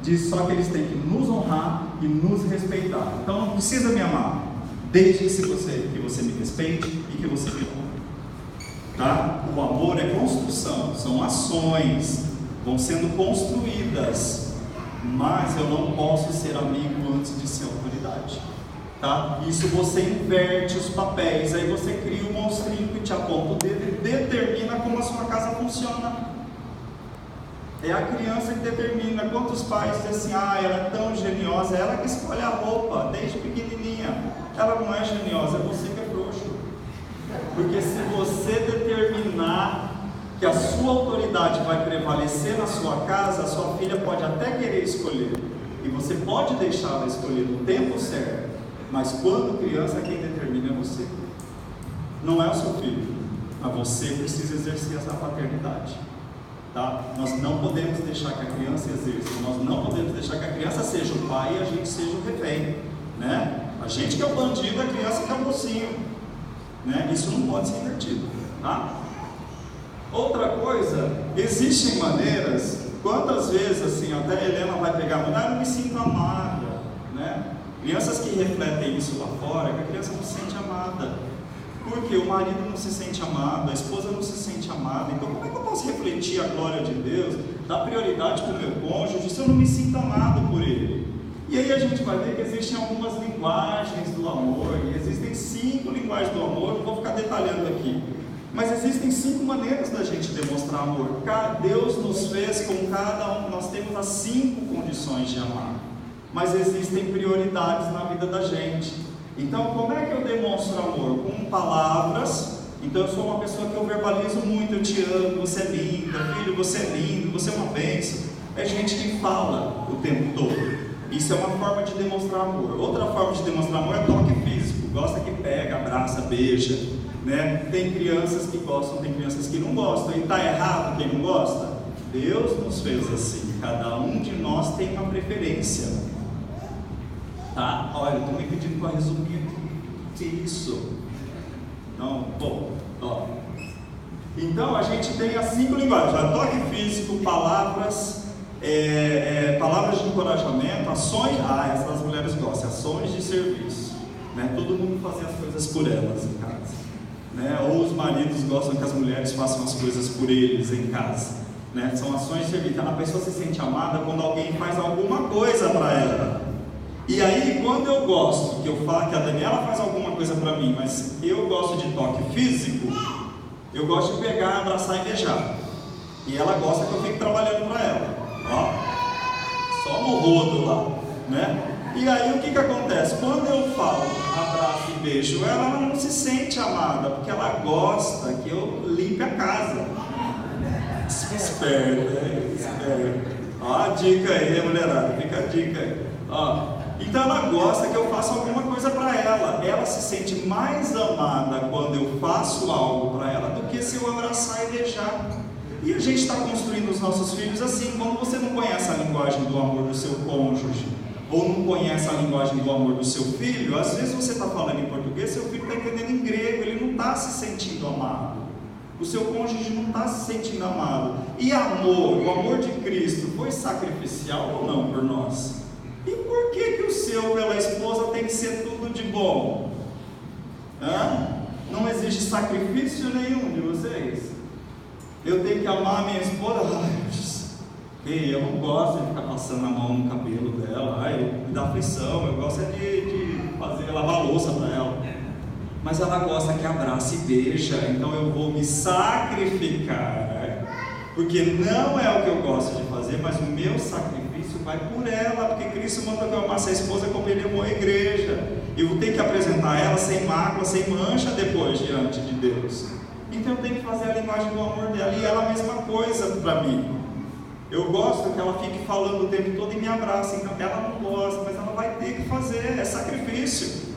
Diz só que eles têm que nos honrar e nos respeitar. Então não precisa me amar, desde que você me respeite e que você me honre. Tá? O amor é construção, são ações, vão sendo construídas, mas eu não posso ser amigo antes de ser autoridade. Tá? Isso você inverte os papéis, aí você cria um monstrinho que te aponta o dedo e determina como a sua casa funciona. É a criança que determina. Quantos pais dizem assim, ela é tão geniosa, ela que escolhe a roupa desde pequenininha. Ela não é geniosa, é você que é frouxo. Porque se você determinar que a sua autoridade vai prevalecer na sua casa, a sua filha pode até querer escolher, e você pode deixar ela escolher no tempo certo. Mas quando criança, quem determina é você. Não é o seu filho, mas você precisa exercer essa paternidade. Tá? Nós não podemos deixar que a criança exerça, nós não podemos deixar que a criança seja o pai e a gente seja o refém. Né? A gente que é o bandido, a criança que é o mocinho. Né? Isso não pode ser invertido. Tá? Outra coisa, existem maneiras, quantas vezes assim, até a Helena vai pegar, eu não me sinto amada. Né? Crianças que refletem isso lá fora, que a criança não se sente amada. Porque o marido não se sente amado, a esposa não se sente amada. Então como é que eu posso refletir a glória de Deus, dar prioridade para o meu cônjuge, se eu não me sinto amado por ele? E aí a gente vai ver que existem algumas linguagens do amor, e existem 5 linguagens do amor, não vou ficar detalhando aqui, mas existem 5 maneiras da gente demonstrar amor. Deus nos fez com cada um, nós temos as 5 condições de amar, mas existem prioridades na vida da gente. Então, como é que eu demonstro amor? Com palavras. Então, eu sou uma pessoa que eu verbalizo muito: eu te amo, você é linda, filho, você é lindo, você é uma bênção. É gente que fala o tempo todo. Isso é uma forma de demonstrar amor. Outra forma de demonstrar amor é toque físico. Gosta que pega, abraça, beija, né? Tem crianças que gostam, tem crianças que não gostam. E está errado quem não gosta? Deus nos fez assim. Cada um de nós tem uma preferência. Tá? Olha, eu estou me pedindo para resumir aqui. Isso. Não, bom, ó. Então a gente tem as 5 linguagens: toque físico, palavras, palavras de encorajamento, ações, essas as mulheres gostam, ações de serviço, né? Todo mundo fazer as coisas por elas em casa, né? Ou os maridos gostam que as mulheres façam as coisas por eles em casa, né? São ações de serviço. Então a pessoa se sente amada quando alguém faz alguma coisa para ela. E aí, quando eu gosto, que eu falo que a Daniela faz alguma coisa para mim, mas eu gosto de toque físico, eu gosto de pegar, abraçar e beijar. E ela gosta que eu fique trabalhando para ela, ó, só no rodo lá, né? E aí o que acontece? Quando eu falo, abraço e beijo ela não se sente amada, porque ela gosta que eu limpe a casa. Esperta, né? Esperta. Ó a dica aí, mulherada, fica a dica aí. Ó. Então ela gosta que eu faça alguma coisa para ela. Ela se sente mais amada quando eu faço algo para ela do que se eu abraçar e beijar. E a gente está construindo os nossos filhos assim. Quando você não conhece a linguagem do amor do seu cônjuge, ou não conhece a linguagem do amor do seu filho, às vezes você está falando em português, seu filho está entendendo em grego, ele não está se sentindo amado. O seu cônjuge não está se sentindo amado. E amor, o amor de Cristo foi sacrificial ou não por nós? E por que o seu pela esposa tem que ser tudo de bom? Não existe sacrifício nenhum de vocês? Eu tenho que amar a minha esposa? Eu não gosto de ficar passando a mão no cabelo dela, me dá aflição, eu gosto de fazer lavar a louça para ela. Mas ela gosta que abraça e beija, então eu vou me sacrificar, porque não é o que eu gosto de fazer, mas o meu sacrifício vai por ela, porque Cristo manda que eu amasse a esposa como ele amou a igreja. Eu vou ter que apresentar ela sem mácula, sem mancha depois diante de Deus. Então eu tenho que fazer a linguagem do amor dela, e ela a mesma coisa para mim. Eu gosto que ela fique falando o tempo todo e me abraça. Então ela não gosta, mas ela vai ter que fazer, é sacrifício.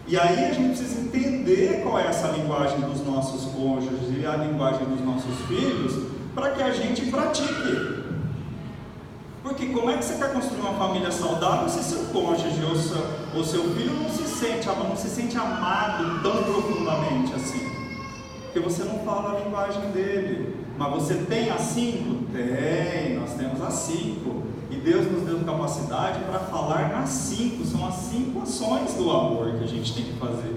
E aí a gente precisa entender qual é essa linguagem dos nossos cônjuges e a linguagem dos nossos filhos, para que a gente pratique. Porque como é que você quer construir uma família saudável se seu cônjuge ou seu filho não se sente amado tão profundamente assim? Porque você não fala a linguagem dele. Mas você tem as 5? Tem, nós temos as 5. E Deus nos deu capacidade para falar nas 5. São as 5 ações do amor que a gente tem que fazer.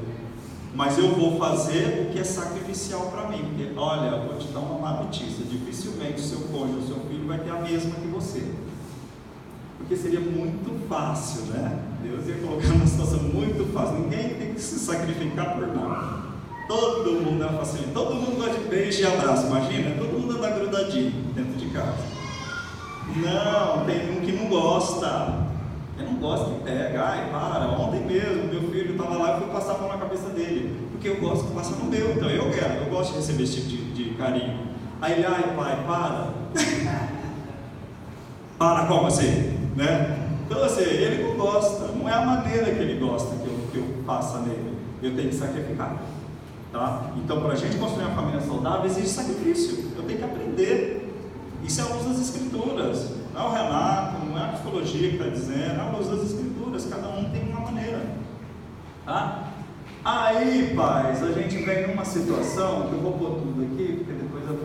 Mas eu vou fazer o que é sacrificial para mim. Porque, olha, eu vou te dar uma má notícia: dificilmente o seu cônjuge, o seu filho vai ter a mesma que você. Porque seria muito fácil, né? Deus ia colocar uma situação muito fácil. Ninguém tem que se sacrificar por nada. Todo mundo é facilita. Todo mundo gosta de beijo e abraço. Imagina, todo mundo anda grudadinho dentro de casa. Não, tem um que não gosta. Eu não gosto que pega. Para, ontem mesmo meu filho estava lá e fui passar a mão na cabeça dele. Porque eu gosto que passa no meu. Então eu gosto de receber esse tipo de carinho. Aí ele, pai, para. Para como assim? Né? Então assim, ele não gosta. Não é a maneira que ele gosta que eu faça nele. Eu tenho que sacrificar. Tá? Então, para a gente construir uma família saudável, exige sacrifício. Eu tenho que aprender. Isso é a luz das Escrituras. Não é o Renato, não é a psicologia que está dizendo, é a luz das Escrituras. Cada um tem uma maneira. Tá? Aí, pais, a gente vem numa situação que eu vou pôr tudo aqui, porque depois vai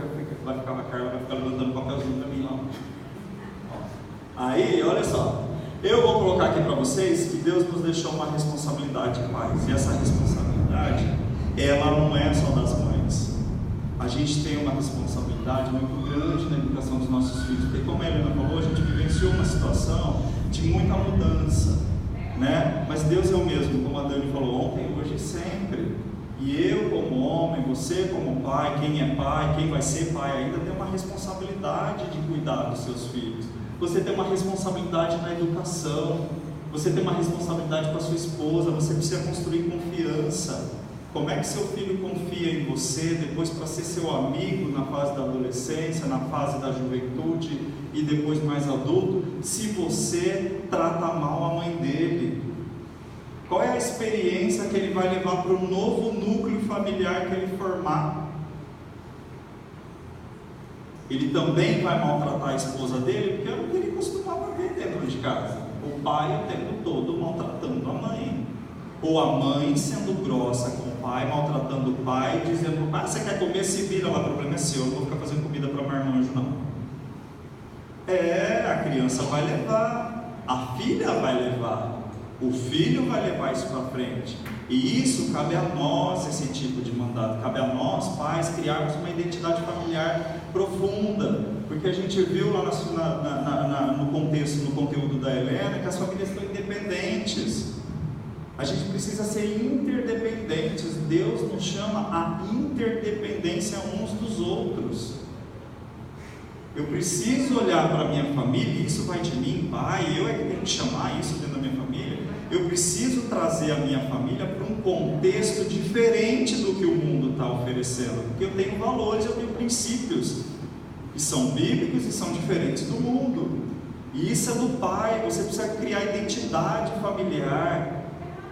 ficar a Carla, vai ficar levantando papelzinho para mim lá. Aí, olha só. Eu vou colocar aqui para vocês que Deus nos deixou uma responsabilidade, pais. E essa responsabilidade, ela não é só das mães. A gente tem uma responsabilidade muito grande na educação dos nossos filhos, porque como a Helena falou, a gente vivenciou uma situação de de muita mudança, né? Mas Deus é o mesmo, como a Dani falou ontem, hoje e sempre. E eu como homem, você como pai, quem é pai, quem vai ser pai ainda, tem uma responsabilidade de cuidar dos seus filhos. Você tem uma responsabilidade na educação, você tem uma responsabilidade com a sua esposa, você precisa construir confiança. Como é que seu filho confia em você depois para ser seu amigo na fase da adolescência, na fase da juventude e depois mais adulto, se você trata mal a mãe dele? Qual é a experiência que ele vai levar para o novo núcleo familiar que ele formar? Ele também vai maltratar a esposa dele, porque era o que ele costumava ver dentro de casa. O pai o tempo todo maltratando a mãe. Ou a mãe sendo grossa com o pai, maltratando o pai, dizendo: ah, você quer comer? Se vira lá, o problema é seu, eu não vou ficar fazendo comida para marmanjo, não. A criança vai levar, a filha vai levar, o filho vai levar isso para frente. E isso cabe a nós, esse tipo de mandato, cabe a nós, pais, criarmos uma identidade familiar profunda, porque a gente viu lá no contexto, no conteúdo da Helena, que as famílias estão independentes. A gente precisa ser interdependentes. Deus nos chama a interdependência uns dos outros. Eu preciso olhar para a minha família, e isso vai de mim, pai, eu é que tenho que chamar isso dentro da minha família. Eu preciso trazer a minha família para um contexto diferente do que o mundo está oferecendo, porque eu tenho valores, eu tenho princípios, que são bíblicos e são diferentes do mundo. E isso é do pai. Você precisa criar identidade familiar.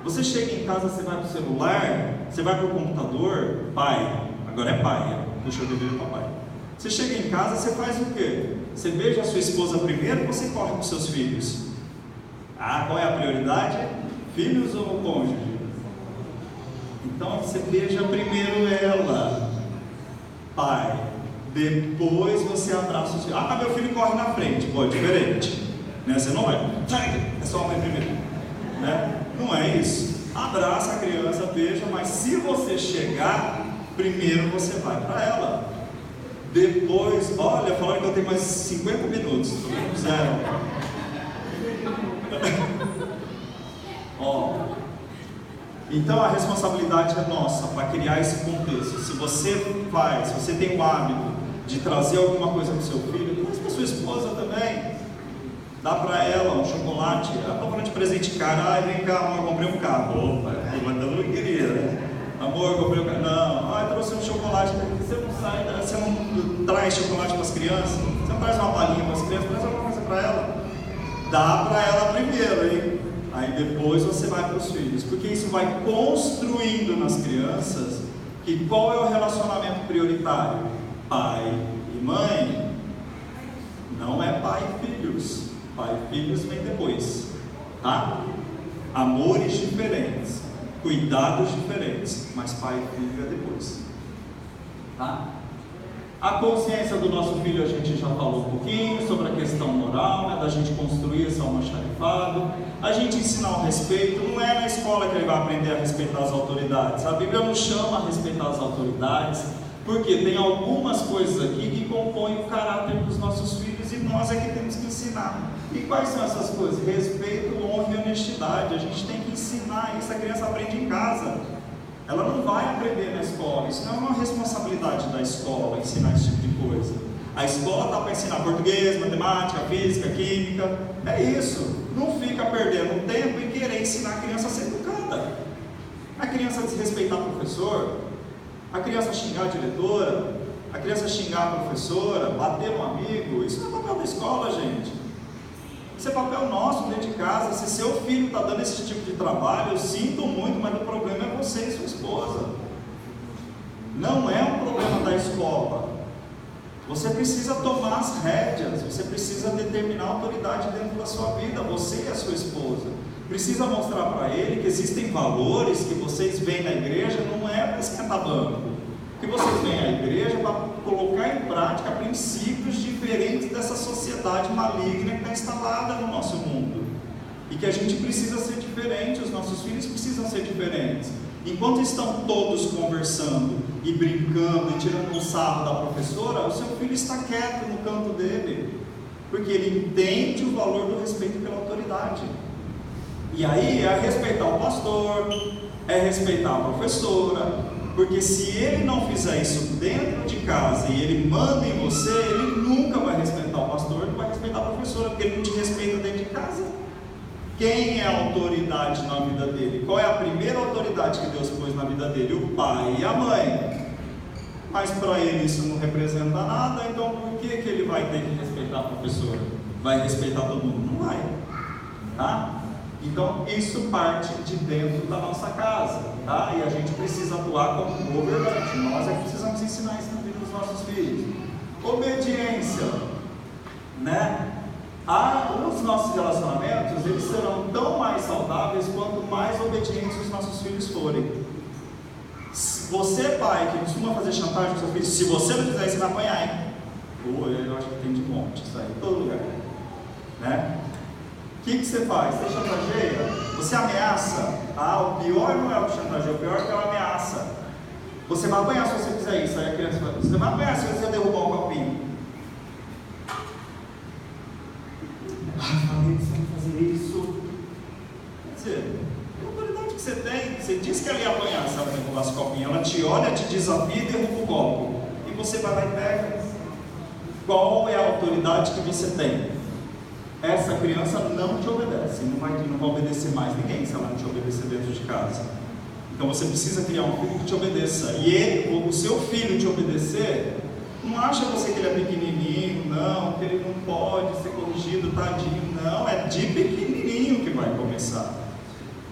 Você chega em casa, você vai para o celular, você vai para o computador, pai, agora é pai, puxa o dever para pai. Você chega em casa, você faz o quê? Você beija a sua esposa primeiro ou você corre com seus filhos? Qual é a prioridade? Filhos ou cônjuge? Então você beija primeiro ela, pai, depois você abraça os filhos. Meu filho corre na frente, pô, é diferente, né? Você não vai, é só a mãe primeiro, né? Não é isso. Abraça a criança, beija, mas se você chegar, primeiro você vai para ela. Depois, olha, falaram que eu tenho mais 50 minutos, estou vendo zero. Então a responsabilidade é nossa para criar esse contexto. Se você tem o hábito de trazer alguma coisa para o seu filho, traz para sua esposa também. Dá para ela um chocolate. Estou falando de presente caro. Vem cá, amor, eu comprei um carro. Opa, mas eu não queria, né? Amor, eu comprei um carro. Não, eu trouxe um chocolate. Você não traz chocolate para as crianças? Você não traz uma balinha para as crianças? Traz alguma coisa para ela? Dá para ela primeiro, hein? Aí depois você vai para os filhos. Porque isso vai construindo nas crianças que qual é o relacionamento prioritário? Pai e mãe. Não é pai e filhos. Pai e filhos vem depois, tá? Amores diferentes, cuidados diferentes, mas pai e filho é depois, tá? A consciência do nosso filho a gente já falou um pouquinho sobre a questão moral, né, da gente construir esse almoxarifado, a gente ensinar o respeito. Não é na escola que ele vai aprender a respeitar as autoridades. A Bíblia nos chama a respeitar as autoridades, porque tem algumas coisas aqui que compõem o caráter dos nossos filhos e nós é que temos que ensinar. E quais são essas coisas? Respeito, honra e honestidade. A gente tem que ensinar isso. A criança aprende em casa. Ela não vai aprender na escola. Isso não é uma responsabilidade da escola, ensinar esse tipo de coisa. A escola está para ensinar português, matemática, física, química. É isso. Não fica perdendo tempo em querer ensinar a criança a ser educada. A criança desrespeitar o professor, a criança xingar a diretora, a criança xingar a professora, bater um amigo. Isso não é papel da escola, gente. Isso é papel nosso dentro de casa. Se seu filho está dando esse tipo de trabalho, eu sinto muito, mas o problema é você e sua esposa. Não é um problema da escola. Você precisa tomar as rédeas, você precisa determinar a autoridade dentro da sua vida, você e a sua esposa. Precisa mostrar para ele que existem valores que vocês veem na igreja, não é para esquentar banco. Que vocês vêm à igreja para colocar em prática princípios diferentes dessa sociedade maligna que está instalada no nosso mundo. E que a gente precisa ser diferente, os nossos filhos precisam ser diferentes. Enquanto estão todos conversando e brincando e tirando um sarro da professora, o seu filho está quieto no canto dele. porque ele entende o valor do respeito pela autoridade. E aí é respeitar o pastor, é respeitar a professora, porque se ele não fizer isso dentro de casa e ele manda em você, ele nunca vai respeitar o pastor, não vai respeitar a professora, porque ele não te respeita dentro de casa. Quem é a autoridade na vida dele? Qual é a primeira autoridade que Deus pôs na vida dele? O pai e a mãe. Mas para ele isso não representa nada, então por que ele vai ter que respeitar a professora? Vai respeitar todo mundo? Não vai, tá? Então isso parte de dentro da nossa casa, tá? E a gente precisa atuar como governante. Nós é que precisamos ensinar isso na vida dos nossos filhos. Obediência, né? Os nossos relacionamentos, eles serão tão mais saudáveis quanto mais obedientes os nossos filhos forem. Você, pai, que costuma fazer chantagem com seu filho, se você não fizer isso, você vai apanhar, hein? Eu acho que tem de monte isso aí, em todo lugar, né? O que você faz? Você chantageia? Você ameaça? O pior não é o chantageio, o pior é a ameaça. Você vai apanhar se você fizer isso. Aí a criança fala, você vai apanhar se você derrubar um copinho. Falei que você vai fazer isso. Quer dizer, que autoridade que você tem? Você disse que ela ia apanhar se ela derrubar esse copinho. Ela te olha, te desafia e derruba o copo. E você vai lá e pega. Qual é a autoridade que você tem? Essa criança não te obedece, não vai obedecer mais ninguém se ela não te obedecer dentro de casa. Então você precisa criar um filho que te obedeça. E o seu filho te obedecer, não acha você que ele é pequenininho, não, que ele não pode ser corrigido, tadinho, não, é de pequenininho que vai começar.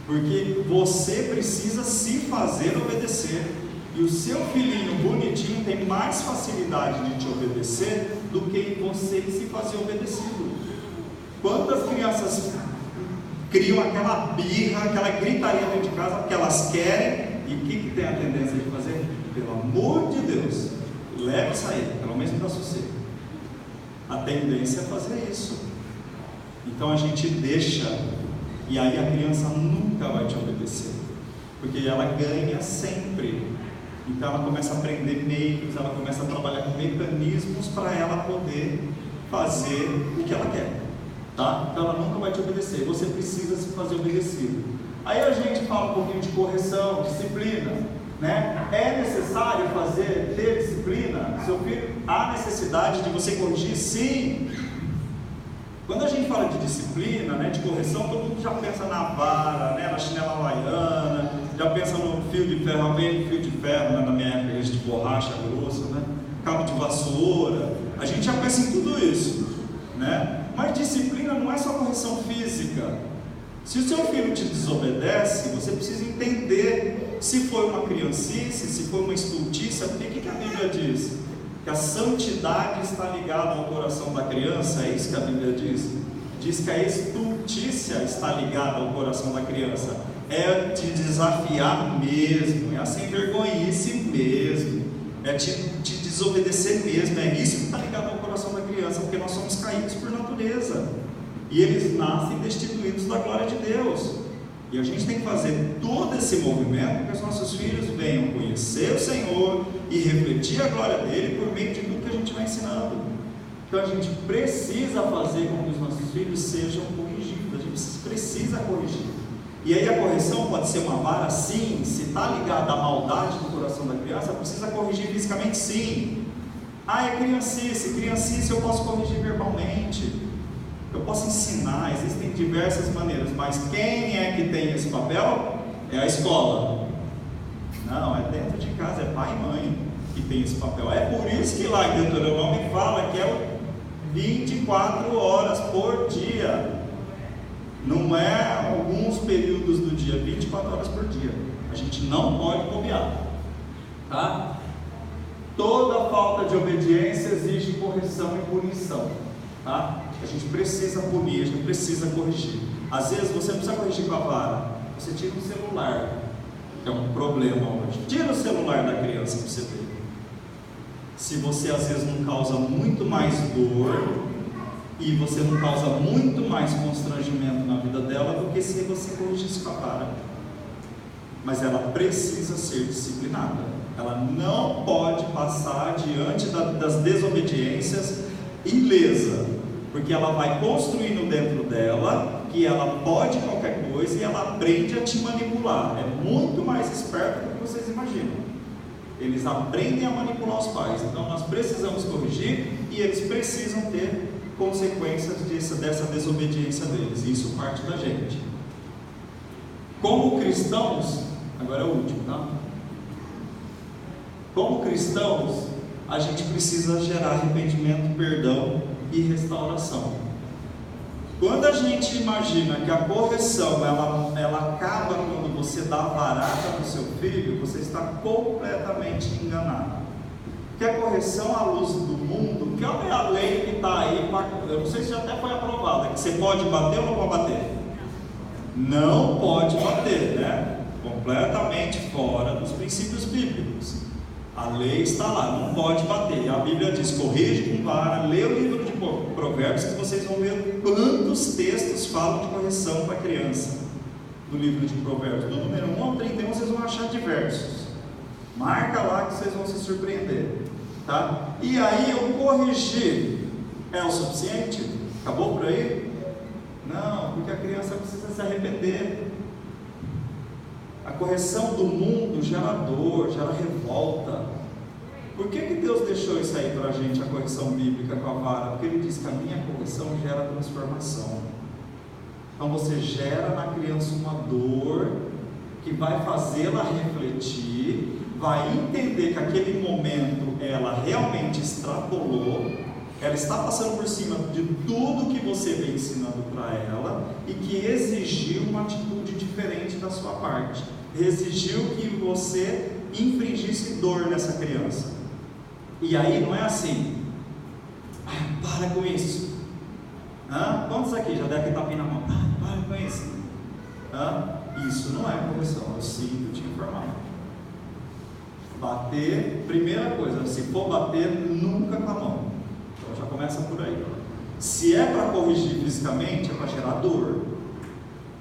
Porque você precisa se fazer obedecer. E o seu filhinho bonitinho tem mais facilidade de te obedecer do que você se fazer obedecido. Quantas crianças criam aquela birra, aquela gritaria dentro de casa, porque elas querem, e o que tem a tendência de fazer? Pelo amor de Deus, leve isso aí, pelo menos para sossego. A tendência é fazer isso. Então a gente deixa, e aí a criança nunca vai te obedecer, porque ela ganha sempre. Então ela começa a aprender meios, ela começa a trabalhar com mecanismos para ela poder fazer o que ela quer. Tá? Então ela nunca vai te obedecer, você precisa se fazer obedecido. Aí a gente fala um pouquinho de correção, disciplina, né? É necessário ter disciplina? Seu filho, há necessidade de você corrigir? Sim! Quando a gente fala de disciplina, né, de correção, todo mundo já pensa na vara, né, na chinela havaiana, já pensa no fio de ferro, meio fio de ferro, né, na minha época de borracha grossa, né, cabo de vassoura, a gente já pensa em tudo isso, né? Mas disciplina não é só correção física. Se o seu filho te desobedece, você precisa entender se foi uma criancice, se foi uma estultícia. O que a Bíblia diz? Que a santidade está ligada ao coração da criança, é isso que a Bíblia diz? Diz que a estultícia está ligada ao coração da criança. É te desafiar mesmo, é a sem vergonhice mesmo, é te desobedecer mesmo, é isso que está ligado ao coração da criança, porque nós somos caídos por natureza, e eles nascem destituídos da glória de Deus, e a gente tem que fazer todo esse movimento, para que os nossos filhos venham conhecer o Senhor, e refletir a glória dele, por meio de tudo que a gente vai ensinando. Então a gente precisa fazer com que os nossos filhos sejam corrigidos, a gente precisa corrigir. E aí a correção pode ser uma vara, sim. Se está ligada à maldade do coração da criança, precisa corrigir fisicamente, sim. É criancice eu posso corrigir verbalmente, eu posso ensinar, existem diversas maneiras, mas quem é que tem esse papel? É a escola. Não, é dentro de casa, é pai e mãe que tem esse papel. É por isso que lá em Deuteronômio fala que é 24 horas por dia. Não é alguns períodos do dia, 24 horas por dia. A gente não pode bobear, tá? Toda falta de obediência exige correção e punição, tá? A gente precisa punir, a gente precisa corrigir. Às vezes você não precisa corrigir com a vara, você tira o celular, que é um problema hoje. Tira o celular da criança para você ver. Se você às vezes não causa muito mais dor e você não causa muito mais constrangimento na vida dela do que se você corrigisse com a vara. Mas ela precisa ser disciplinada, ela não pode passar diante das desobediências ilesa, Porque ela vai construindo dentro dela que ela pode qualquer coisa e ela aprende a te manipular. É muito mais esperto do que vocês imaginam. Eles aprendem a manipular os pais. Então nós precisamos corrigir e eles precisam ter consequências dessa desobediência deles. Isso parte da gente. Como cristãos, agora é o último, tá? Como cristãos, a gente precisa gerar arrependimento, perdão e restauração. Quando a gente imagina que a correção ela acaba quando você dá varada no seu filho, você está completamente enganado. Porque a correção à luz do mundo, que é a lei que está aí, eu não sei se já até foi aprovada, que você pode bater ou não pode bater? Não pode bater, né? Completamente fora dos princípios bíblicos. A lei está lá, não pode bater. A Bíblia diz, corrige com vara, lê o livro de Provérbios, que vocês vão ver quantos textos falam de correção para criança, do livro de Provérbios. Do número 1 ao 31 vocês vão achar diversos. Marca lá que vocês vão se surpreender, tá? E aí eu corrigir é o suficiente? Acabou por aí? Não, porque a criança precisa se arrepender. A correção do mundo gera dor, gera revolta. Por que Deus deixou isso aí para a gente, a correção bíblica com a vara? Porque Ele diz que a minha correção gera transformação. Então você gera na criança uma dor que vai fazê-la refletir, vai entender que aquele momento ela realmente extrapolou, ela está passando por cima de tudo que você vem ensinando para ela e que exigiu uma atitude diferente da sua parte. Exigiu que você infringisse dor nessa criança. E aí não é assim, para com isso. Quantos aqui já deram tapinha na mão? Para com isso. Isso não é correção, eu sinto te informar. Bater, primeira coisa, se for bater, nunca com a mão. Então já começa por aí. Se é para corrigir fisicamente, é para gerar dor.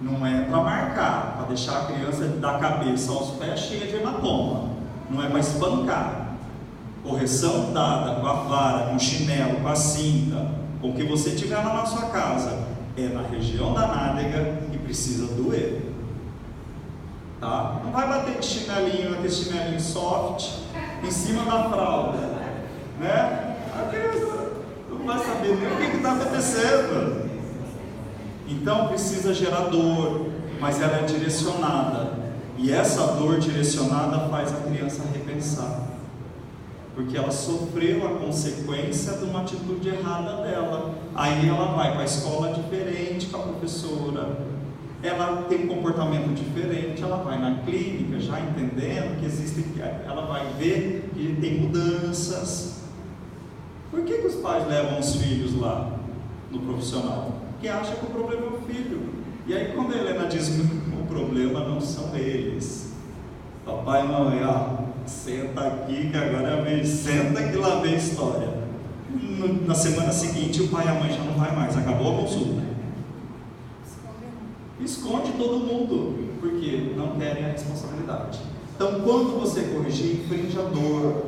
Não é para marcar, para deixar a criança da cabeça aos pés cheia de hematoma. Não é para espancar. Correção dada com a vara, com o chinelo, com a cinta, com o que você tiver lá na sua casa, é na região da nádega e precisa doer. Tá? Não vai bater de chinelinho, aquele chinelinho soft, em cima da fralda, né? A criança não vai saber nem o que está acontecendo. Então precisa gerar dor, mas ela é direcionada. E essa dor direcionada faz a criança repensar. Porque ela sofreu a consequência de uma atitude errada dela. Aí ela vai para a escola diferente com a professora, ela tem um comportamento diferente, ela vai na clínica já entendendo que existem, ela vai ver que tem mudanças. Por que os pais levam os filhos lá no profissional? Porque acha que o problema é o filho. E aí quando a Helena diz o problema não são eles, papai e mamãe, senta aqui que agora vem, senta que lá vem a história. Na semana seguinte o pai e a mãe já não vai mais, acabou a consulta. Esconde todo mundo, porque não querem a responsabilidade. Então quando você corrigir, infringe a dor,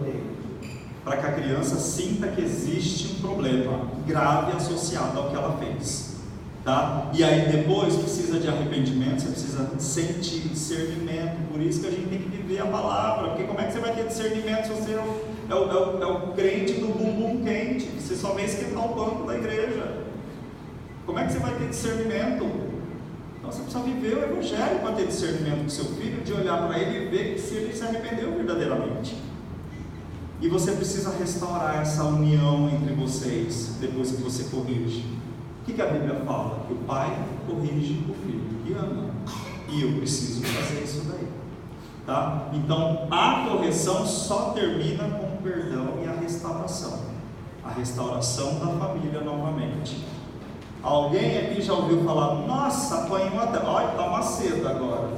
para que a criança sinta que existe um problema grave associado ao que ela fez. Tá? E aí depois precisa de arrependimento, você precisa sentir discernimento. Por isso que a gente tem que viver a palavra. Porque como é que você vai ter discernimento se você é o crente do bumbum quente? Você só vem esquentar o banco da igreja. Como é que você vai ter discernimento? Então você precisa viver o evangelho para ter discernimento com seu filho, de olhar para ele e ver se ele se arrependeu verdadeiramente. E você precisa restaurar essa união entre vocês depois que você corrige. O que a Bíblia fala? Que o pai corrige o filho que ama. E eu preciso fazer isso daí. Tá? Então, a correção só termina com o perdão e a restauração. A restauração da família novamente. Alguém aqui já ouviu falar, nossa, apanhou até, olha, está uma seda agora.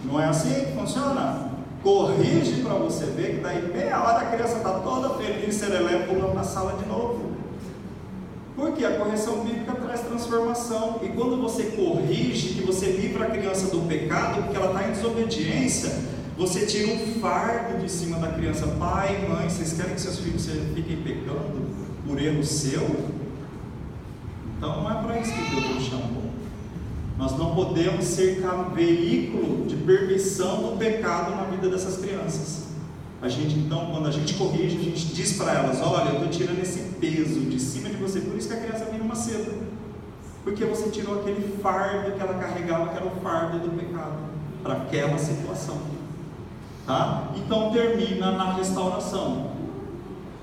Não é assim que funciona? Corrige para você ver que daí meia hora a criança está toda feliz, serelepe, pulando na sala de novo. Porque a correção bíblica traz transformação. E quando você corrige, que você livra a criança do pecado, porque ela está em desobediência, você tira um fardo de cima da criança. Pai, mãe, vocês querem que seus filhos fiquem pecando por erro seu? Então não é para isso que Deus nos chamou. Nós não podemos ser veículo de permissão do pecado na vida dessas crianças. A gente então, quando a gente corrige, a gente diz para elas: olha, eu estou tirando esse peso de cima de você. Por isso que a criança vira uma seda, porque você tirou aquele fardo que ela carregava, que era o fardo do pecado, para aquela situação, tá? Então termina na restauração.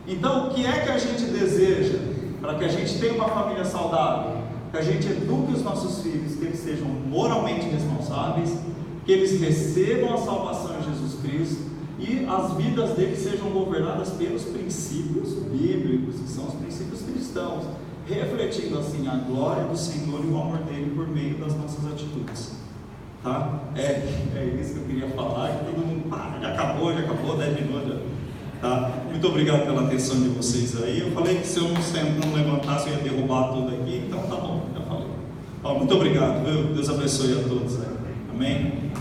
Então o que é que a gente deseja para que a gente tenha uma família saudável? Que a gente eduque os nossos filhos, que eles sejam moralmente responsáveis, que eles recebam a salvação em Jesus Cristo e as vidas deles sejam governadas pelos princípios bíblicos, que são os princípios cristãos, refletindo assim a glória do Senhor e o amor dele por meio das nossas atitudes, tá? É isso que eu queria falar, que todo mundo, já acabou, 10 minutos já. Tá? Muito obrigado pela atenção de vocês aí. Eu falei que se eu não levantasse eu ia derrubar tudo aqui, então tá bom, já falei. Muito obrigado, viu? Deus abençoe a todos aí. Amém?